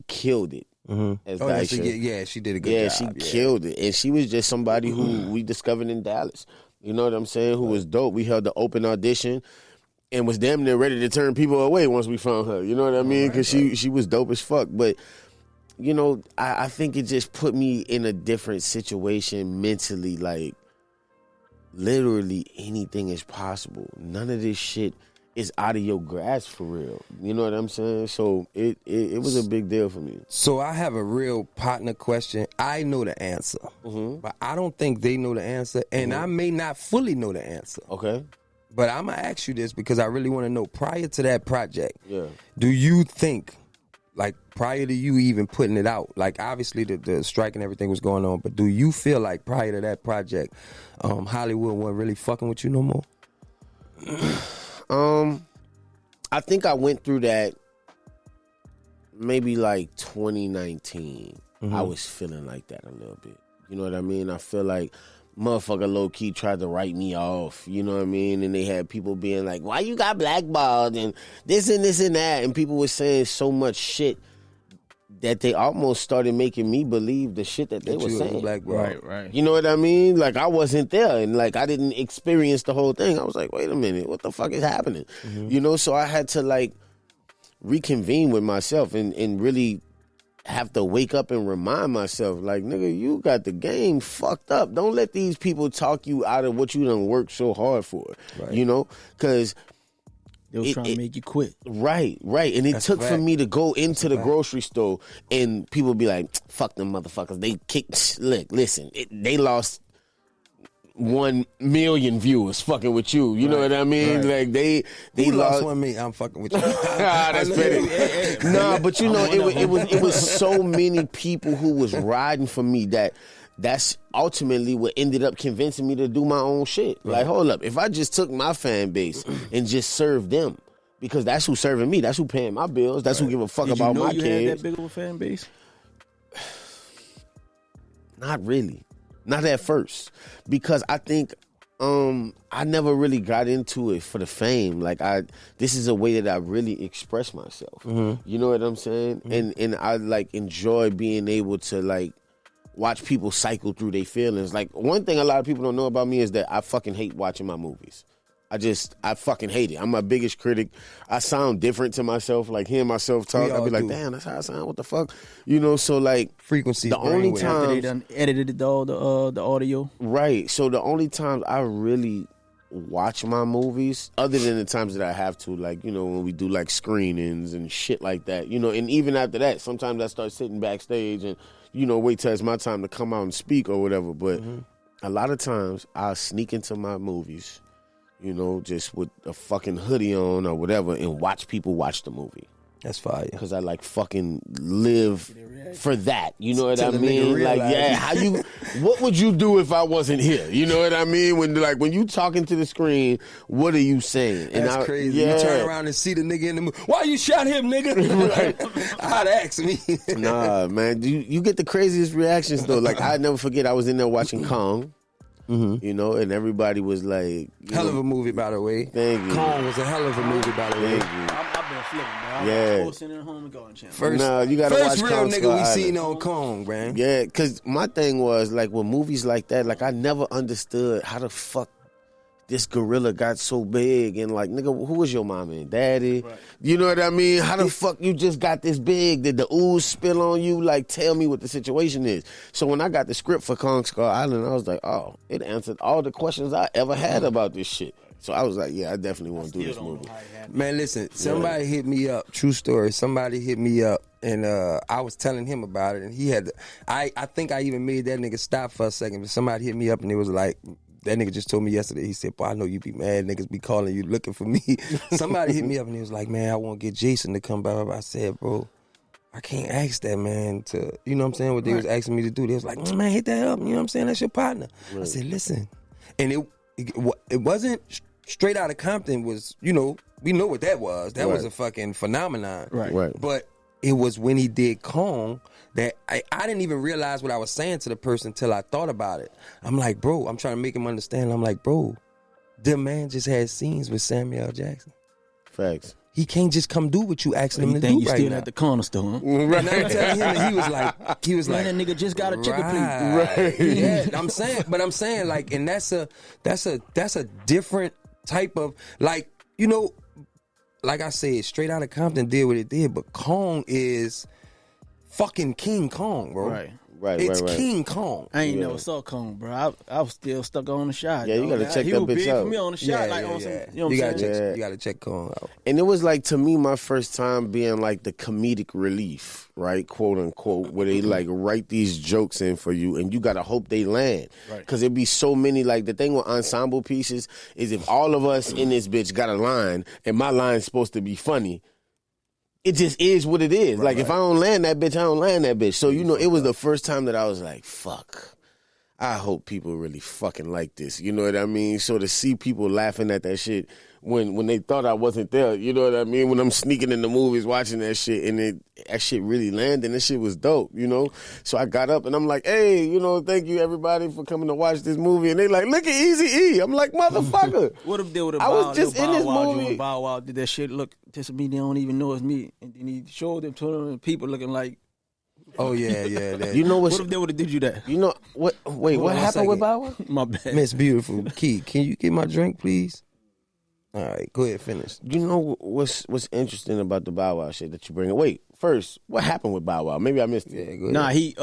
killed it. As Daisha. She did a good job. She killed it. And she was just somebody who we discovered in Dallas. You know what I'm saying? Who was dope. We held the open audition and was damn near ready to turn people away once we found her. You know what I mean? Because she was dope as fuck. But, I think it just put me in a different situation mentally. Like, literally anything is possible. None of this shit is out of your grasp for real. You know what I'm saying? So it was a big deal for me. So I have a real partner question. I know the answer, but I don't think they know the answer, and I may not fully know the answer. Okay. But I'm going to ask you this because I really want to know, prior to that project, do you think, like, prior to you even putting it out, like, obviously the strike and everything was going on, but do you feel like prior to that project, Hollywood wasn't really fucking with you no more? I think I went through that maybe like 2019. I was feeling like that a little bit. You know what I mean? I feel like motherfucker low-key tried to write me off, you know what I mean? And they had people being like, why you got blackballed and this and that? And people were saying so much shit that they almost started making me believe the shit that they were saying. Right. You know what I mean? Like, I wasn't there, and like, I didn't experience the whole thing. I was like, wait a minute, what the fuck is happening? So I had to, like, reconvene with myself and really have to wake up and remind myself, like, nigga, you got the game fucked up. Don't let these people talk you out of what you done worked so hard for, because they was trying to make you quit. Right. And it took for me to go into the grocery store and people be like, fuck them motherfuckers. They kicked, look, listen, they lost 1 million viewers fucking with you. You know what I mean? Like, they lost 1 million. I'm fucking with you. That's petty. Nah, but it was so many people who was riding for me that's ultimately what ended up convincing me to do my own shit. Right. Like, hold up, if I just took my fan base and just served them, because that's who's serving me, that's who paying my bills, that's who give a fuck about my kids. Did you know you had that big of a fan base? Not really. Not at first. Because I think I never really got into it for the fame. Like, this is a way that I really express myself. You know what I'm saying? And I, like, enjoy being able to, like, watch people cycle through their feelings. Like, one thing a lot of people don't know about me is that I fucking hate watching my movies. I fucking hate it. I'm my biggest critic. I sound different to myself. Like hearing myself talk, I'll be like, damn, that's how I sound. What the fuck? You know, so like frequency. The only time after they done edited all the audio. Right. So the only times I really watch my movies, other than the times that I have to, like, you know, when we do like screenings and shit like that, you know, and even after that, sometimes I start sitting backstage and, you know, wait till it's my time to come out and speak or whatever. But a lot of times I'll sneak into my movies, you know, just with a fucking hoodie on or whatever, and watch people watch the movie. That's fire. Because I like fucking live for that. You know what I Till the mean? nigga Like, realize. what would you do if I wasn't here? You know what I mean? When you talking to the screen, what are you saying? That's crazy. Yeah. You turn around and see the nigga in the movie. Why you shot him, nigga? Like, I'd ask me. Nah, man. You get the craziest reactions, though. Like, I never forget, I was in there watching Kong. You know, and everybody was like, hell of a movie, by the way. Thank you. Kong was a hell of a movie, by the way. Thank you. I've been flipping, man. Yeah. I'm sitting at home and going channel. First, You gotta first watch real Kong nigga Skull we Island. seen on Kong, man. Yeah, because my thing was, like, with movies like that, like, I never understood how the fuck this gorilla got so big, and like, nigga, who was your mama and daddy? Right. You know what I mean? How the fuck you just got this big? Did the ooze spill on you? Like, tell me what the situation is. So when I got the script for Kong Skull Island, I was like, oh, it answered all the questions I ever had about this shit. So I was like, yeah, I definitely want to do this movie. Man, listen, somebody hit me up. True story. Somebody hit me up, and I was telling him about it, and he had. I think I even made that nigga stop for a second, but somebody hit me up, and it was like. That nigga just told me yesterday, he said, boy, I know you be mad, niggas be calling you looking for me. Somebody hit me up and he was like, man, I want to get Jason to come by. I said, bro, I can't ask that man to, you know what I'm saying, what they was asking me to do. They was like, man, hit that up, you know what I'm saying, that's your partner. Right. I said, listen. And it wasn't Straight Outta Compton was, you know, we know what that was. That was a fucking phenomenon. Right. But it was when he did Kong that I didn't even realize what I was saying to the person until I thought about it. I'm like, bro, I'm trying to make him understand. I'm like, bro, the man just had scenes with Samuel L. Jackson. Facts. He can't just come do what you asking him to do you right still now. at the corner store, huh? And I'm telling him, and he was like, man, that nigga just got a chicken plate. Right. Yeah, I'm saying, like, and that's a different type of, like, you know, like I said, Straight Outta Compton did what it did, but Kong is fucking King Kong, bro. Right. It's King Kong. I ain't never saw Kong, bro. I was still stuck on the shot. Yeah, you gotta check that bitch out. He was big for me on the shot. You know what I'm saying? You gotta check Kong out. And it was like, to me, my first time being like the comedic relief, right, quote unquote, where they like write these jokes in for you and you gotta hope they land. Because it'd be so many, like, the thing with ensemble pieces is if all of us in this bitch got a line and my line's supposed to be funny, it just is what it is. Like, if I don't land that bitch, I don't land that bitch. So, you know, it was the first time that I was like, fuck, I hope people really fucking like this. You know what I mean? So to see people laughing at that shit when they thought I wasn't there, you know what I mean? When I'm sneaking in the movies watching that shit and that shit really landed, that shit was dope, you know? So I got up and I'm like, hey, you know, thank you everybody for coming to watch this movie. And they like, look at Eazy-E. I'm like, motherfucker. What if they would have I was just in this movie. Bow Wow did that shit look to me, they don't even know it's me. And then he showed them to them and people looking like, oh yeah. You know what if they would have did you that? You know what? Wait, what happened with Bow Wow? My bad. Miss Beautiful, Key, can you get my drink, please? All right, go ahead, finish. You know what's interesting about the Bow Wow shit that you bring? Wait, first, what happened with Bow Wow? Maybe I missed it. Yeah, go ahead. Nah, he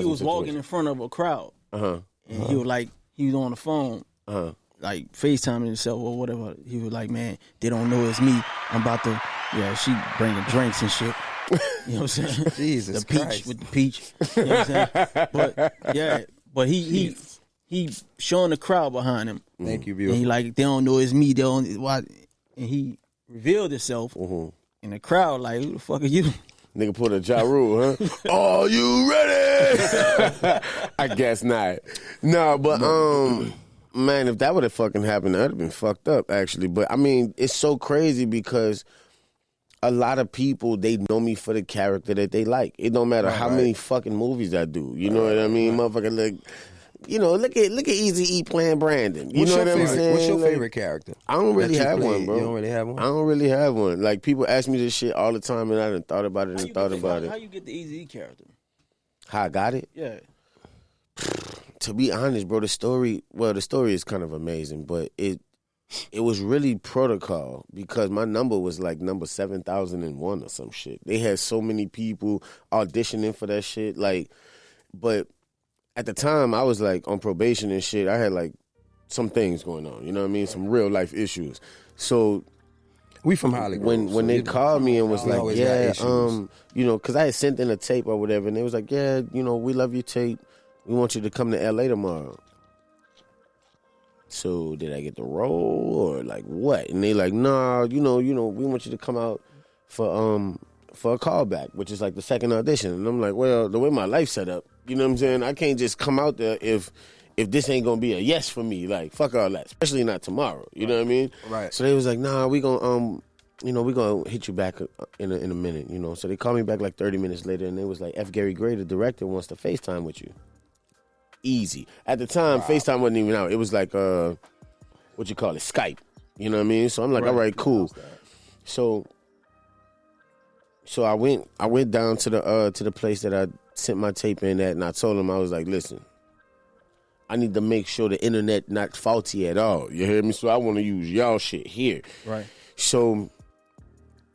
was walking in front of a crowd. And he was like, he was on the phone, like FaceTiming himself or whatever. He was like, man, they don't know it's me. I'm about to, she bringing drinks and shit. You know what I'm saying? Jesus the peach Christ. with the peach. You know what I'm saying? But he showing the crowd behind him. Thank you, And beautiful. he like, they don't know it's me. They don't. Why? And he revealed himself in the crowd. Like, who the fuck are you? Nigga put a Ja Rule, huh? Are you ready? I guess not. No, but man, if that would have fucking happened, that'd have been fucked up, actually. But I mean, it's so crazy because a lot of people, they know me for the character that they like. It don't matter how many fucking movies I do. You know what I mean? Motherfucker, like, you know, look at Eazy-E playing Brandon. You know what I'm saying? What's your Like, favorite character? I don't really that you have played? one, bro. You don't really have one? I don't really have one. Like, people ask me this shit all the time, and I done thought about it and thought about it. How you get the Eazy-E character? How I got it? Yeah. To be honest, bro, the story is kind of amazing, but it was really protocol because my number was like number 7,001 or some shit. They had so many people auditioning for that shit. Like, but at the time I was like on probation and shit. I had like some things going on, you know what I mean? Some real life issues. So we from Hollywood. When they called me and was like, yeah, you know, because I had sent in a tape or whatever, and they was like, yeah, you know, we love your tape. We want you to come to LA tomorrow. So did I get the role or like what? And they like, nah, you know, we want you to come out for a callback, which is like the second audition. And I'm like, well, the way my life's set up, you know what I'm saying? I can't just come out there if this ain't gonna be a yes for me. Like, fuck all that, especially not tomorrow. You know what I mean? Right. So they was like, nah, we gonna you know, we gonna hit you back in a minute. You know, so they called me back like 30 minutes later, and they was like, F. Gary Gray, the director, wants to FaceTime with you. Easy. At the time, FaceTime wasn't even out. It was like what you call it, Skype. You know what I mean? So I'm like, all right, cool. So I went down to the place that I sent my tape in at, and I told them, I was like, listen, I need to make sure the internet not faulty at all. You hear me? So I want to use y'all shit here. Right. So,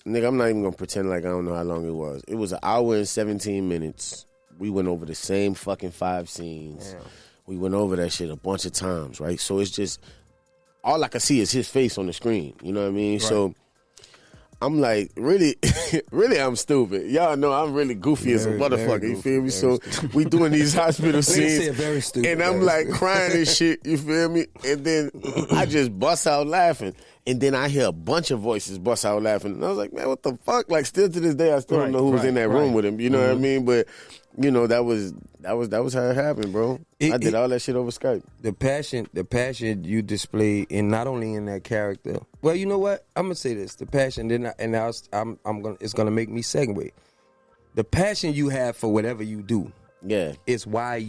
nigga, I'm not even gonna pretend like I don't know how long it was. It was 1 hour and 17 minutes. We went over the same fucking 5 scenes. Damn. We went over that shit a bunch of times, right? So it's just, all I can see is his face on the screen. You know what I mean? Right. So I'm like, really, really, I'm stupid. Y'all know I'm really goofy as a motherfucker. You feel me? So we doing these hospital scenes, very stupid, and I'm like crying and shit. You feel me? And then I just bust out laughing, and then I hear a bunch of voices bust out laughing, and I was like, man, what the fuck? Like, still to this day, I still don't know who was in that room with him. You know what I mean? But you know, that was how it happened, bro. I did all that shit over Skype. The passion you display, in not only in that character. Well, you know what? I'm gonna say this: the passion. It's gonna make me segue. The passion you have for whatever you do, is why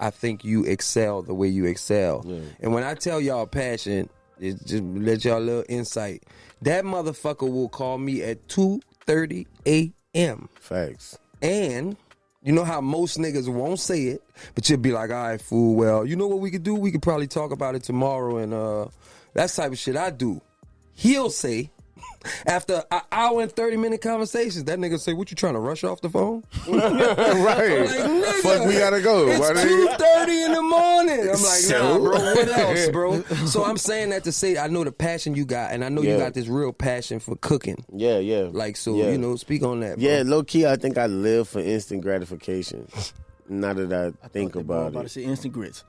I think you excel the way you excel. Yeah. And when I tell y'all passion, it's just let y'all a little insight. That motherfucker will call me at 2:30 a.m. Facts. And you know how most niggas won't say it, but you'll be like, all right, fool, well, you know what we could do? We could probably talk about it tomorrow, and that type of shit I do. He'll say, after an hour and 30-minute conversations, that nigga say, what, you trying to rush off the phone? Right. I'm like, fuck, we gotta go. It's 2:30 in the morning. I'm like, nah, bro, what else, bro? So I'm saying that to say, I know the passion you got, and I know you got this real passion for cooking. Yeah, yeah. Like, so, you know, speak on that, bro. Yeah, low-key, I think I live for instant gratification. Now that I think about it. I'm about to say instant grits.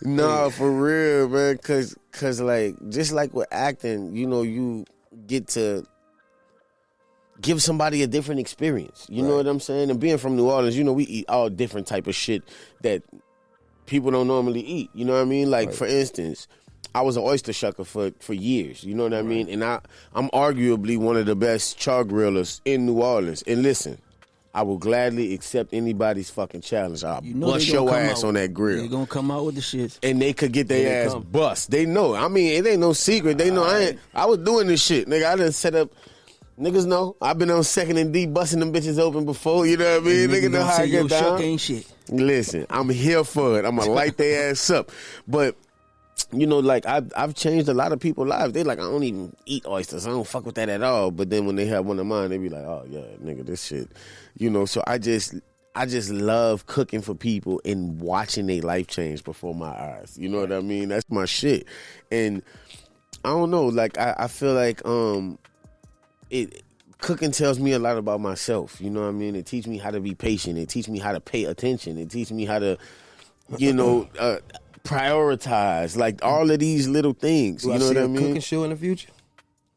No, for real, man. Cause like, just like with acting, you know, you get to give somebody a different experience. You know what I'm saying? And being from New Orleans, you know, we eat all different type of shit that people don't normally eat. You know what I mean? Like, for instance, I was an oyster shucker for years. You know what I mean? And I'm arguably one of the best char grillers in New Orleans. And listen, I will gladly accept anybody's fucking challenge. I'll bust your ass on that grill. They're gonna come out with the shit. And they could get their ass bust. They know. I mean, it ain't no secret. They know I was doing this shit. Nigga, I done set up. Niggas know. I've been on 2nd and D busting them bitches open before. You know what I mean? Niggas know how I get down. Shuck ain't shit. Listen, I'm here for it. I'm gonna light their ass up. But you know, like, I've changed a lot of people's lives. They like, I don't even eat oysters. I don't fuck with that at all. But then when they have one of mine, they be like, oh yeah, nigga, this shit. You know, so I just love cooking for people and watching their life change before my eyes. You know what I mean? That's my shit. And I don't know, like, I feel like cooking tells me a lot about myself. You know what I mean? It teaches me how to be patient. It teaches me how to pay attention. It teaches me how to, you know, prioritize, like, all of these little things. You know what I mean? Cooking show in the future?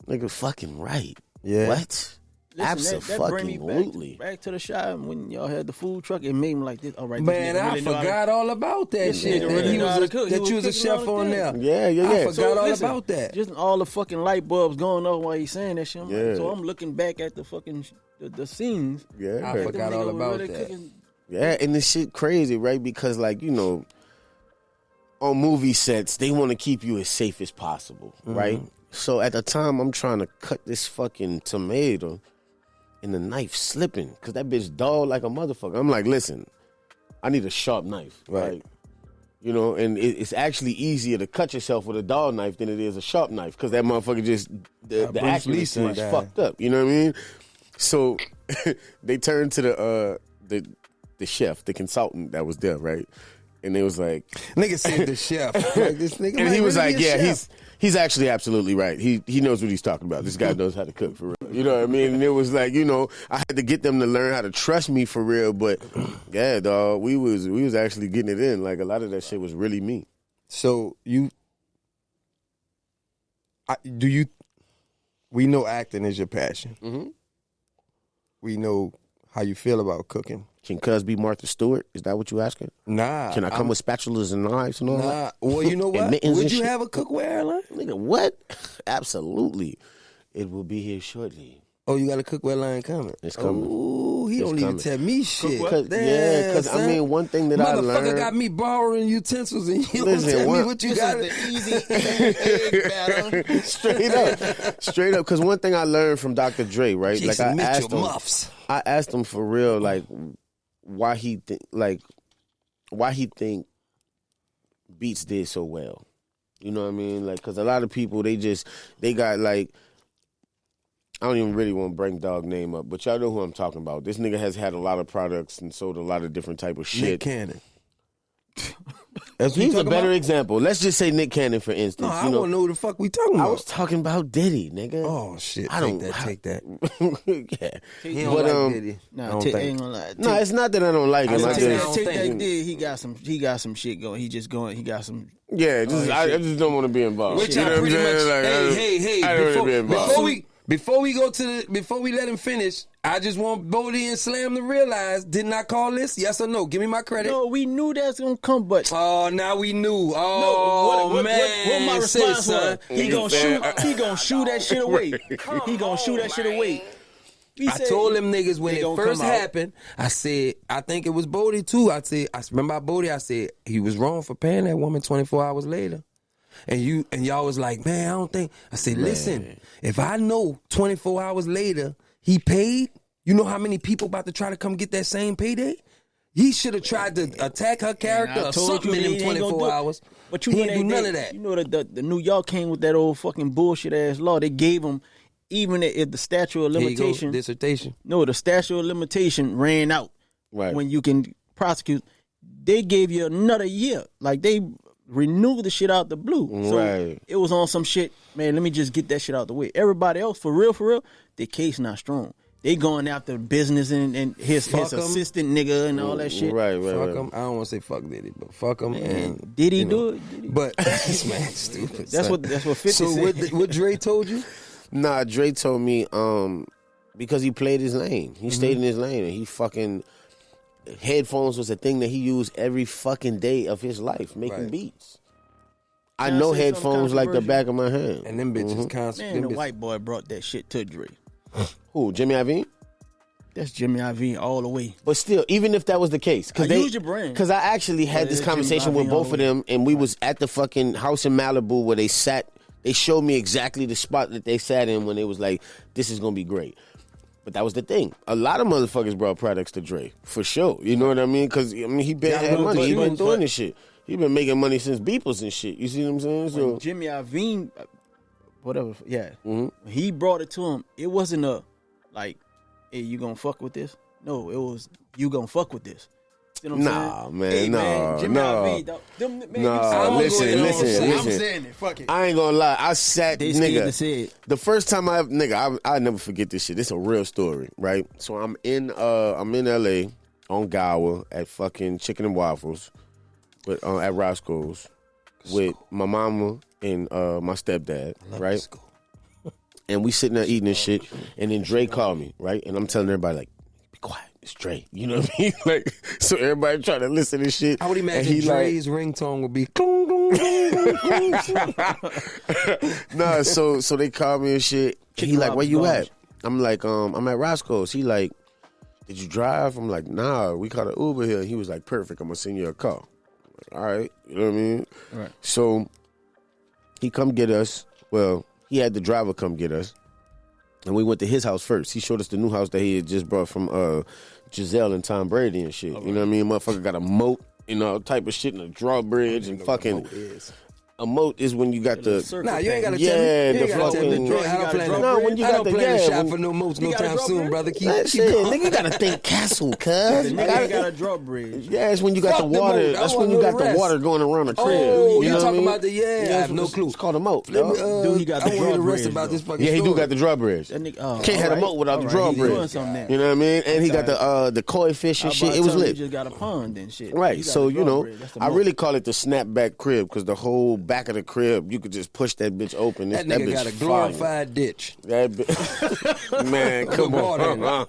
Nigga, fucking right. Yeah. What? Absolutely. Back to the shop when y'all had the food truck. It made me like this. All right, man, I forgot all about that shit. That you was a chef on there. Yeah. I forgot all about that. Just all the fucking light bulbs going off while he's saying that shit. So I'm looking back at the fucking the scenes. Yeah, I forgot all about that. Yeah, and this shit crazy, right? Because, like, you know, on movie sets, they want to keep you as safe as possible, right? So at the time, I'm trying to cut this fucking tomato, and the knife slipping, because that bitch dull like a motherfucker. I'm like, listen, I need a sharp knife, right? You know, and it's actually easier to cut yourself with a dull knife than it is a sharp knife because that motherfucker just the accuracy is fucked up. You know what I mean? So they turned to the chef, the consultant that was there, right? And they was like, nigga said the chef. Like, this nigga and he was really like, be a yeah, chef. he's actually absolutely right. He knows what he's talking about. This guy knows how to cook for real. You know what I mean? And it was like, you know, I had to get them to learn how to trust me for real. But yeah, dog, we was actually getting it in. Like a lot of that shit was really me. So we know acting is your passion. Mm-hmm. We know how you feel about cooking. Can Cuz be Martha Stewart? Is that what you asking? Nah. Can I come with spatulas and knives and all that? Well, you know what? mittens Would and you shit? have a cookware line? Nigga, what? Absolutely. It will be here shortly. Oh, you got a cookware line coming? It's coming. Ooh, he It's don't even coming. tell me shit. Because I mean, one thing that I Motherfucker learned. got me borrowing utensils and you don't Listen, tell me what- what you This got. is the easy egg battle. Straight up. Because one thing I learned from Dr. Dre, right? Jason like I Mitchell asked him, muffs. I asked him for real, like why he think beats did so well. You know what I mean? Like, because a lot of people they got like. I don't even really want to bring dog name up, but y'all know who I'm talking about. This nigga has had a lot of products and sold a lot of different type of Nick shit. Cannon. He's a better example. Let's just say Nick Cannon, for instance. No, I you know, want to know who the fuck we talking I about. was talking about Diddy, nigga. Oh shit! I Take don't- that. Yeah. He don't But, like Diddy. I Nah, don't I think. ain't gonna lie. No, it's not that I don't like him. I I said just, don't Take think. that did. He got some shit going. He just going. He got some. yeah, I just don't want to be involved. Which You I know what I'm pretty much. saying? Like, Hey! I don't want to be involved. Before we let him finish, I just want Bodie and Slam to realize, didn't I call this? Yes or no? Give me my credit. No, we knew that's gonna come, but Oh, now we knew. Oh, what man. my Say, response son. was? He gonna shoot that shit away. He gonna shoot that shit away. He I said- told them niggas when They it gonna first come out. happened, I said, I think it was Bodie too. I remember Bodie, I said, he was wrong for paying that woman 24 hours later. And y'all was like, man, I don't think. I said, listen, if I know 24 hours later he paid, you know how many people about to try to come get that same payday? He should have tried to attack her character I or told something you in they them ain't gonna 24 do it. hours. But you he know didn't do none of that. You know the New York came with that old fucking bullshit ass law. They gave him even if the statute of Here you go, limitation. dissertation. No, the statute of limitation ran out. Right. When you can prosecute, they gave you another year. Like they renewed the shit out the blue. So Right. it was on some shit. Man, let me just get that shit out the way. Everybody else, for real, their case not strong. They going after business and his Fuck 'em. assistant nigga and all that shit. Right. Fuck right. him. I don't want to say fuck Diddy, but fuck him. And Did he you know, do it? Did he? But this man stupid. That's son. what 50 So said. what Dre told you? Nah, Dre told me because he played his lane. He stayed Mm-hmm. in his lane, and he fucking headphones was a thing that he used every fucking day of his life making Right. beats. I Can I know say something headphones like the controversial? back of my hand. And them bitches constant. Man, the white boy brought that shit to Dre. Who? Jimmy Iovine? That's Jimmy Iovine all the way. But still, even if that was the case, I use your brain. Because I actually had Yeah, this it's conversation Jimmy with Iovine all both the of them, and we was at the fucking house in Malibu where they sat. They showed me exactly the spot that they sat in when they was like, "This is gonna be great." But that was the thing. A lot of motherfuckers brought products to Dre for sure. You know what I mean? Because he been had real money. He good been news, doing but- this shit. He been making money since Beepers and shit. You see what I'm saying? So When Jimmy Iovine, whatever, yeah, Mm-hmm. when he brought it to him, it wasn't a like, "Hey, you gonna fuck with this?" No, it was, "You gonna fuck with this." You know what I'm Nah, saying? man, Hey, nah, Jimmy nah. Iovine, dog, them, man, Nah, you I'm gonna listen, go ahead listen, and- listen. I'm saying it. Fuck it. I ain't gonna lie. I sat, they scared nigga. to say it. The first time I never forget this shit. This is a real story, right? So I'm in LA on Gower at fucking Chicken and Waffles, with at Roscoe's with my mama and my stepdad, right? And we sitting there eating this shit, and then Dre called me, right? And I'm telling everybody like, "Be quiet, it's Dre." You know what I mean? Like, so everybody trying to listen to this shit. I would and imagine he like, Dre's ringtone would be. Clong, clong, clong, clong. Nah, so they called me and shit. And he Chicken like, "Where you Rob's at?" I'm like, I'm at Roscoe's. He like, "Did you drive?" I'm like, "Nah, we caught an Uber here." He was like, "Perfect, I'm gonna send you a car." I'm like, all right, you know what I mean? Right. So he come get us. Well, he had the driver come get us, and we went to his house first. He showed us the new house that he had just brought from Giselle and Tom Brady and shit. You know what I mean? Motherfucker got a moat type of shit in a drawbridge and fucking. A moat is when you got the Nah, you ain't gotta tell me. yeah, You the ain't gotta tell me. fucking. I don't plan No, when you got the plan to shop when- for no moats no time soon, brother. Keep That shit, going. nigga, you gotta think castle, cuz. The nigga ain't got a drawbridge. Yeah, it's when you got Fuck the the water. moat. I That's wanna when you know got the the rest. water going around the crib. Oh, you you know talking what I mean? about the I have no clue. It's called a moat. Let me, dog. Dude, he got I the want to hear the rest drawbridge, about though. this fucking Yeah, he do story. got the drawbridge. That nigga, Can't have a moat without the He doing drawbridge. something there. You know what I mean? And he got Okay. the koi fish and I shit. about It was tell him lit. He just got a pond and shit. He Right, got so the you know, drawbridge. That's the I moat. really call it the snapback crib because the whole back of the crib, you could just push that bitch open. That That nigga bitch got a fire. glorified ditch. That bitch, man, come water in on.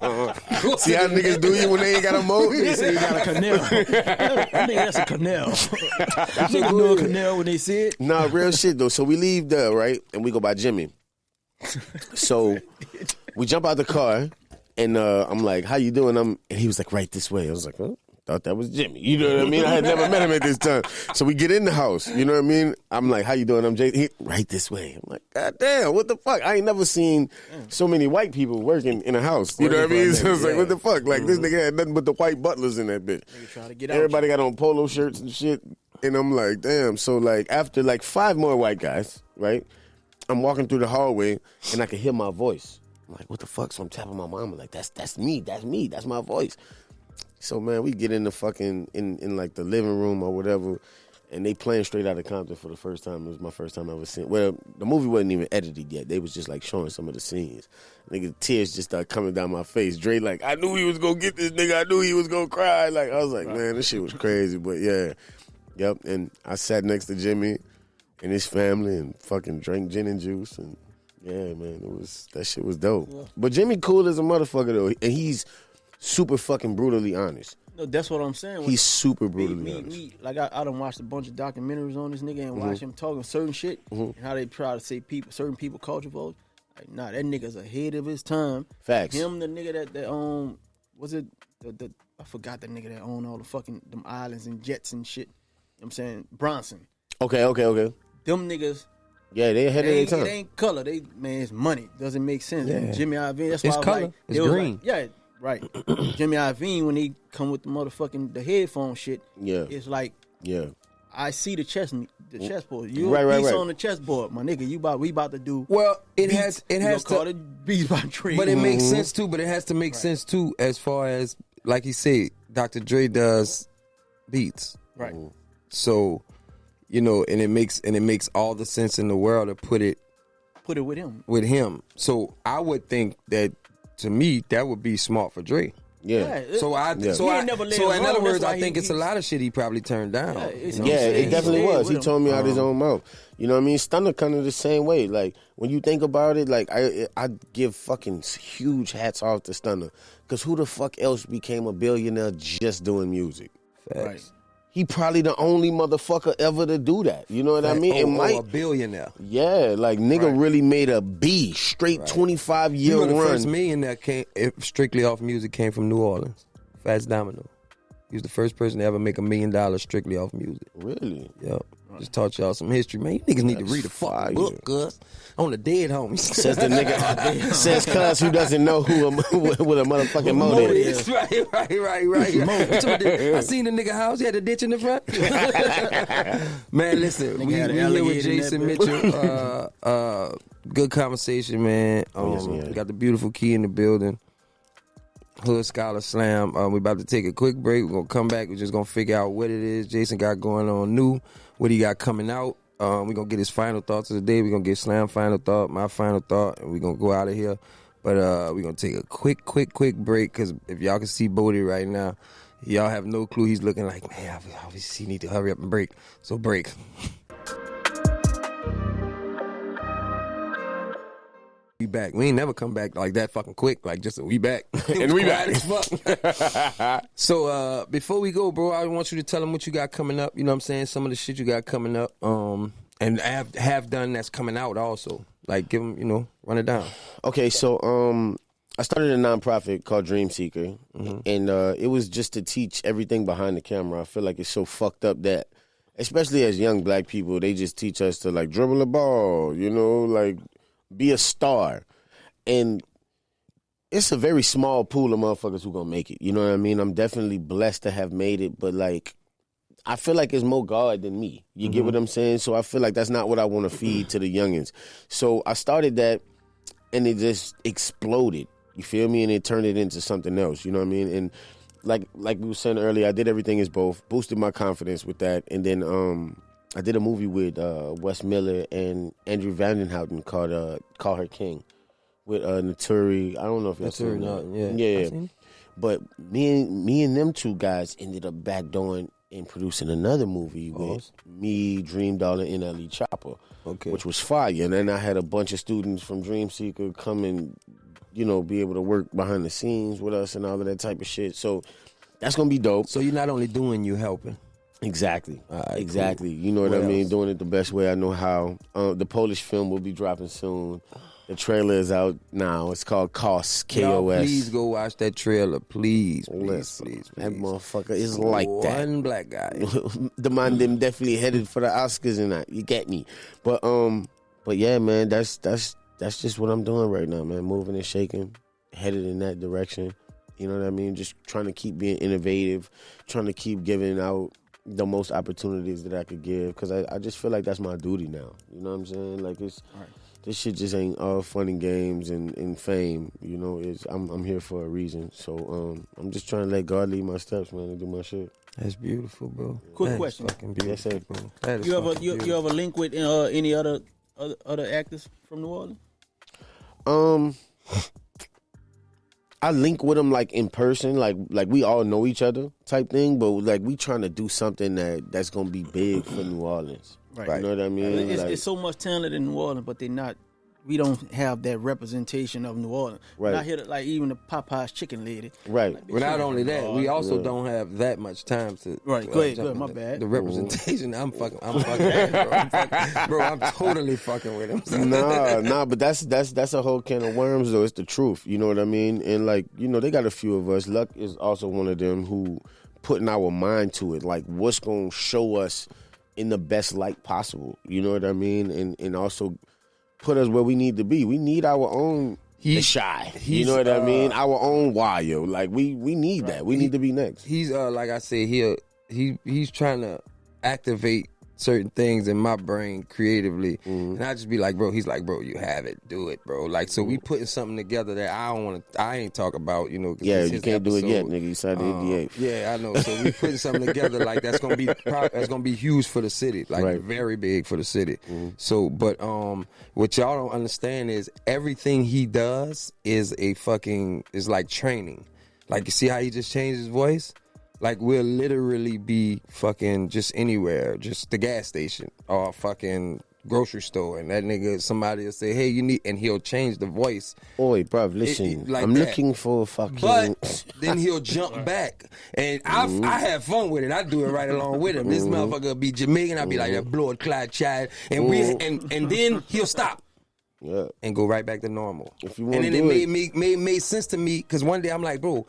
See how niggas do you when they ain't got a moat? They say he got a canal. I think that's a canal. Niggas know a canal when they see it. Nah, real shit though. So we leave there, right? And we go by Jimmy. So we jump out the car and I'm like, how you doing? And he was like, right this way. I was like, oh, thought that was Jimmy. You know what I mean? I had never met him at this time. So we get in the house. You know what I mean? I'm like, how you doing? I'm Jay. Right this way. I'm like, God damn, what the fuck? I ain't never seen so many white people working in a house. You know what I mean? So I was like, what the fuck? Like, this nigga had nothing but the white butlers in that bitch. Trying to get out. Everybody got on polo shirts and shit. And I'm like, damn. So, like, after, like, 5 more white guys, right? I'm walking through the hallway, and I can hear my voice. I'm like, what the fuck? So I'm tapping my mama, like, that's me. That's my voice. So, man, we get in the fucking, in like, the living room or whatever, and they playing Straight Outta Compton for the first time. It was my first time ever seeing. Well, the movie wasn't even edited yet. They was just, like, showing some of the scenes. Nigga, tears just started coming down my face. Dre, like, I knew he was gonna get this nigga. I knew he was gonna cry. Like, I was like, man, this shit was crazy. But, yeah. Yep, and I sat next to Jimmy and his family and fucking drank gin and juice. And, yeah, man, that shit was dope. Yeah. But Jimmy cool as a motherfucker, though. And he's super fucking brutally honest. No, that's what I'm saying. He's super brutally honest. Like I done watched a bunch of documentaries on this nigga and watched him talking certain shit and how they try to say certain people culture votes. Like, nah, that nigga's ahead of his time. Facts. Him, the nigga that was it the I forgot the nigga that owned all the fucking them islands and jets and shit. You know what I'm saying? Bronson. Okay. Them niggas. Yeah, they ahead of their time. It ain't color. It's money. Doesn't make sense. Yeah. And Jimmy Iovine, that's It's why I was color. like, It's it was green. Like, yeah, right. Jimmy Iovine, when he come with the motherfucking the headphone shit, Yeah. it's like, Yeah. I see the chessboard. You Right. on the chessboard, my nigga. We about to do. Well, it beats. has call to, it beats by tree. but it makes sense too. But it has to make sense too, as far as like he said, Dr. Dre does beats, right. so you know, and it makes all the sense in the world to put it with him. So I would think that, to me, that would be smart for Dre. Yeah. So in other words, I think it's a lot of shit he probably turned down. It definitely was. He told me out his own mouth. You know what I mean? Stunner kind of the same way. Like, when you think about it, like, I give fucking huge hats off to Stunner. Because who the fuck else became a billionaire just doing music? Facts. Right. He probably the only motherfucker ever to do that. You know what I mean? A billionaire. Yeah, like, nigga really made a straight 25-year You know, the run. first millionaire came strictly off music came from New Orleans. Fats Domino. He was the first person to ever make $1 million strictly off music. Really? Yep. Just taught y'all some history, man. You niggas need to read a fucking book, cuz. On the dead homies. Says the nigga. Says cuz who doesn't know what a motherfucking moat is. Right. I seen the nigga house. He had a ditch in the front. Man, listen. We here with Jason Mitchell. Good conversation, man. We got the beautiful Key in the building. Hood Scholar Slam. We about to take a quick break. We're going to come back. We're just going to figure out what it is Jason got going on new, what he got coming out. We're going to get his final thoughts of the day. We're going to get Slam final thought, my final thought, and we're going to go out of here. But we're going to take a quick break, because if y'all can see Bodie right now, y'all have no clue. He's looking like, man, obviously he need to hurry up and break. So break. We back. We ain't never come back like that fucking quick. Like, just we back. And we back. As fuck. So before we go, bro, I want you to tell them what you got coming up. You know what I'm saying? Some of the shit you got coming up. And have done that's coming out also. Like, give them, run it down. Okay, so I started a nonprofit called Dream Seeker, and it was just to teach everything behind the camera. I feel like it's so fucked up that, especially as young black people, they just teach us to, like, dribble a ball, like, be a star. And it's a very small pool of motherfuckers who gonna make it. You know what I mean? I'm definitely blessed to have made it, but, like, I feel like it's more God than me. You get what I'm saying? So I feel like that's not what I want to feed to the youngins. So I started that, and it just exploded. You feel me? And it turned it into something else. You know what I mean? And like we were saying earlier, I did Everything Is Both, boosted my confidence with that, and then I did a movie with Wes Miller and Andrew Vandenhouten called Call Her King with Naturi. I don't know if y'all seen that. Yeah. But me and them two guys ended up backdooring and producing another movie with me, Dream Dollar, and NLE Chopper, which was fire. And then I had a bunch of students from Dream Seeker come and, be able to work behind the scenes with us and all of that type of shit. So that's going to be dope. So you're not only doing, you helping. Exactly. Right, exactly. Cool. You know what I mean? Else? Doing it the best way I know how. The Polish film will be dropping soon. The trailer is out now. It's called KOS, K-O-S. Y'all please go watch that trailer. Please. That motherfucker is like that. One black guy. The man them definitely headed for the Oscars and that. You get me. But yeah, man, that's just what I'm doing right now, man. Moving and shaking, headed in that direction. You know what I mean? Just trying to keep being innovative, trying to keep giving out the most opportunities that I could give, because I just feel like that's my duty now. You know what I'm saying? Like this shit just ain't all fun and games and fame. I'm here for a reason. So I'm just trying to let God lead my steps, man, and do my shit. That's beautiful, bro. Quick question. Fucking beautiful, Yes, bro. That is You have a link with any other actors from New Orleans? I link with them like in person, like we all know each other type thing, but like we trying to do something that's gonna be big for New Orleans. Right. You know what I mean? It's so much talent in New Orleans, but we don't have that representation of New Orleans. Right. Not here, like even the Popeye's chicken lady. Right. Like, Well, not only that, we also don't have that much time to. Right. Go ahead. My bad. The representation, I'm fucking with, bro. I'm totally fucking with him. Nah, but that's a whole can of worms though. It's the truth. You know what I mean? And like, they got a few of us. Luck is also one of them who putting our mind to it. Like, what's gonna show us in the best light possible. You know what I mean? And also put us where we need to be. We need our own Shy. You know what I mean? Our own Wayo. Like we need that. We need to be next. He's like I said, he's trying to activate certain things in my brain creatively, and I just be like, bro. He's like, bro, you have it, do it, bro. Like, so we putting something together that I ain't talk about, Yeah, you can't do it yet, nigga. You signed the NDA. Yeah, I know. So we putting something together like that's gonna be huge for the city, like very big for the city. So, but what y'all don't understand is everything he does is like training. Like, you see how he just changed his voice? Like, we'll literally be fucking just anywhere, just the gas station or a fucking grocery store, and that nigga, somebody will say, hey, you need, and he'll change the voice. Oi, bruv, listen, like I'm that. looking for fucking... But then he'll jump back, and I have fun with it. I do it right along with him. This motherfucker will be Jamaican, I'll be like, that blood clot child, and and then he'll stop. Yeah. And go right back to normal. If you want and to then do it made sense to me, because one day I'm like, bro,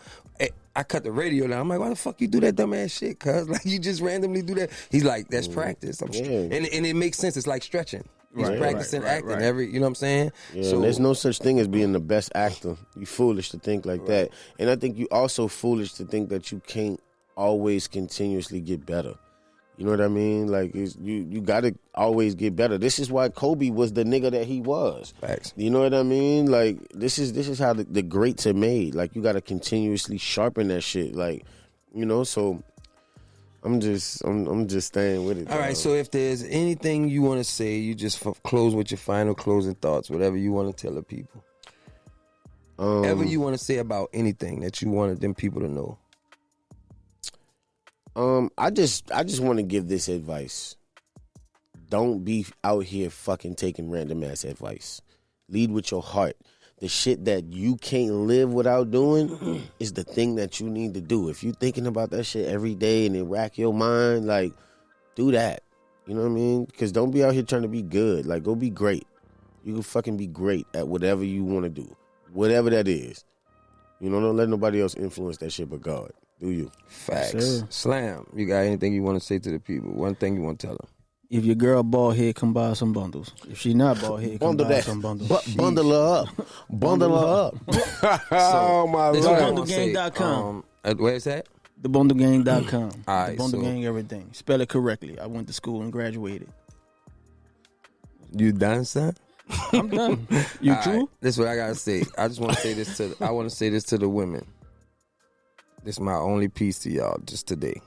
I cut the radio down. I'm like, why the fuck you do that dumbass shit, cuz? Like, you just randomly do that. He's like, that's practice. And it makes sense. It's like stretching. He's practicing acting every, you know what I'm saying? Yeah, so there's no such thing as being the best actor. You foolish to think like that. And I think you also foolish to think that you can't always continuously get better. You know what I mean? Like, you got to always get better. This is why Kobe was the nigga that he was. Facts. You know what I mean? Like, this is how the greats are made. Like, you got to continuously sharpen that shit. Like, so I'm just staying with it. All right, so if there's anything you want to say, you just close with your final closing thoughts, whatever you want to tell the people. Whatever you want to say about anything that you wanted them people to know. I just want to give this advice. Don't be out here fucking taking random ass advice. Lead with your heart. The shit that you can't live without doing is the thing that you need to do. If you thinking about that shit every day and it rack your mind, like, do that. You know what I mean? Because don't be out here trying to be good. Like, go be great. You can fucking be great at whatever you want to do. Whatever that is. Don't let nobody else influence that shit but God. Do you? Facts. Sure. Slam, you got anything you want to say to the people? One thing you want to tell them? If your girl bald head, come buy some bundles. If she not bald head, come buy some bundles. Bundle her up. Bundle her up. Oh, my Lord. Bundlegang.com. Where's that? TheBundleGang.com. All right, The Bundle so- Gang, everything. Spell it correctly. I went to school and graduated. You done, son? I'm done. You All true? right, this is what I gotta say. I just want to say this to. I want to say this to the women. This is my only piece to y'all just today.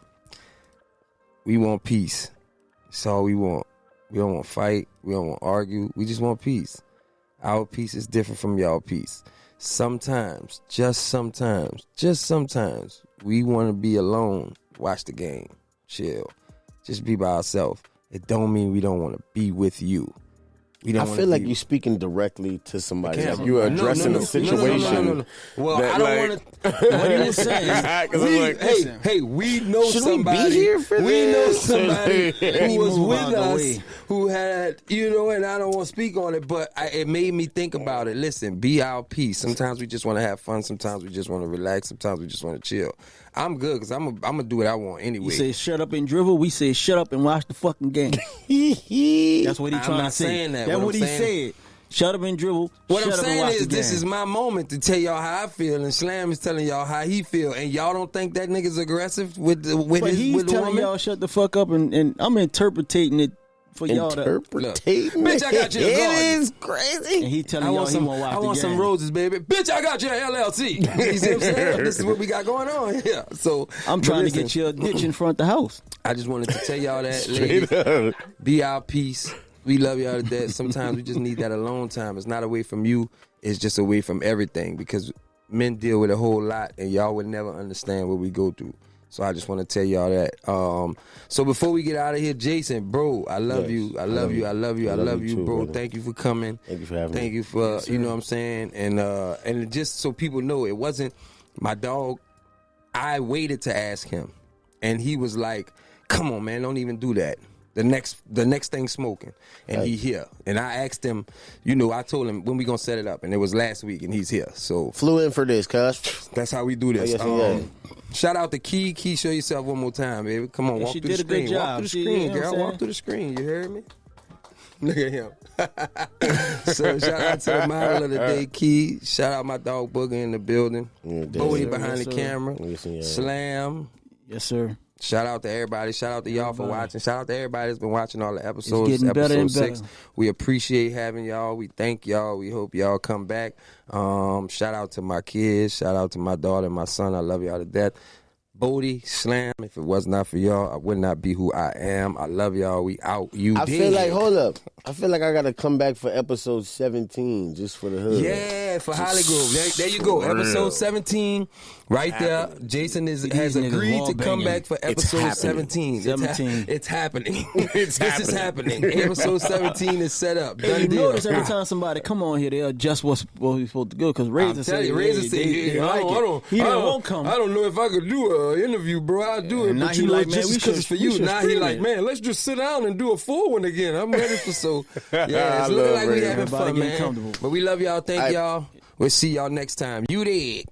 We want peace. That's all we want. We don't want to fight. We don't want to argue. We just want peace. Our peace is different from y'all peace. Sometimes, just sometimes, we want to be alone, watch the game, chill, just be by ourselves. It don't mean we don't want to be with you. I feel like you're speaking directly to somebody. Okay, Like you're addressing a situation. No. Well, that, I don't like- want to. What are you saying? Hey, we know Should somebody. we be here for we know this? somebody who was Move with out the us, way. who had, and I don't want to speak on it, but it made me think about it. Listen, be our peace. Sometimes we just want to have fun. Sometimes we just want to relax. Sometimes we just want to chill. I'm good because I'm gonna do what I want anyway. You say shut up and dribble. We say shut up and watch the fucking game. That's what he I'm trying not to say. saying that. That's What what I'm he saying- said. Shut up and dribble. What shut I'm up and saying watch is, the this game. is my moment to tell y'all how I feel, and Slam is telling y'all how he feel, and y'all don't think that nigga's aggressive with But he's the telling woman? y'all shut the fuck up, and I'm interpreting it for y'all to. Interpretate. Bitch, I got you a garden. It is crazy. And he telling I y'all want he some. won't watch I the want game. some roses, baby. Bitch, I got you an LLC. You see what I'm saying? This is what we got going on here. So I'm but trying listen, to get you a ditch in front of the house. I just wanted to tell y'all that, Straight ladies, up. be our peace. We love y'all to death. Sometimes we just need that alone time. It's not away from you. It's just away from everything because men deal with a whole lot, and y'all would never understand what we go through. So I just want to tell y'all that. So before we get out of here, Jason, bro, I love Yes, you. I love you. I love you. I love you, too, bro. brother. Thank you for coming. Thank you for having me. Thank you for, you know what I'm saying? And just so people know, it wasn't my dog. I waited to ask him, and he was like, come on, man, don't even do that. The next thing smoking, and he here. And I asked him, I told him when we gonna set it up, and it was last week, and he's here. So Flew in for this, cuz. that's how we do this. Oh, yes, Shout out to Key. Key, show yourself one more time, baby. Come on, Yeah, walk she through the did a good screen. Walk job. through the She- screen, you know what girl. I'm Walk saying? through the screen. You heard me? Look at him. So shout out to the model of the day, Key. Shout out my dog Booger in the building. Bodie sir, behind yes, the sir. camera. Yes, yeah. Slam. Yes, sir. Shout out to everybody. Shout out to y'all for watching. Shout out to everybody that's been watching all the episodes. It's getting better and Episode 6. better. We appreciate having y'all. We thank y'all. We hope y'all come back. Shout out to my kids. Shout out to my daughter and my son. I love y'all to death. Bodie, Slam, if it was not for y'all, I would not be who I am. I love y'all. We out. I feel like, hold up. I feel like I got to come back for episode 17 just for the hood. Yeah, for Holly Grove. There you go. Episode 17, right there. Jason has niggas agreed wall to come banging. back for episode happening. 17. 17. It's happening. This is happening. Episode 17 is set up. Hey, Done you deal. notice every time somebody come on here, they adjust what's supposed to go. Because Razor I'm said, telling you, Razor hey, said, they I like don't, it. He didn't want to come. I don't know if I could do an interview, bro. I'll do it. And now But he you know, like, just man, we because it's for should- you. we should Now he stream like, it. man, let's just sit down and do a full one again. I'm ready for Yeah, it's I looking love like we Razor. having Everybody fun, getting man. comfortable. But we love y'all. Thank y'all. We'll see y'all next time. You did.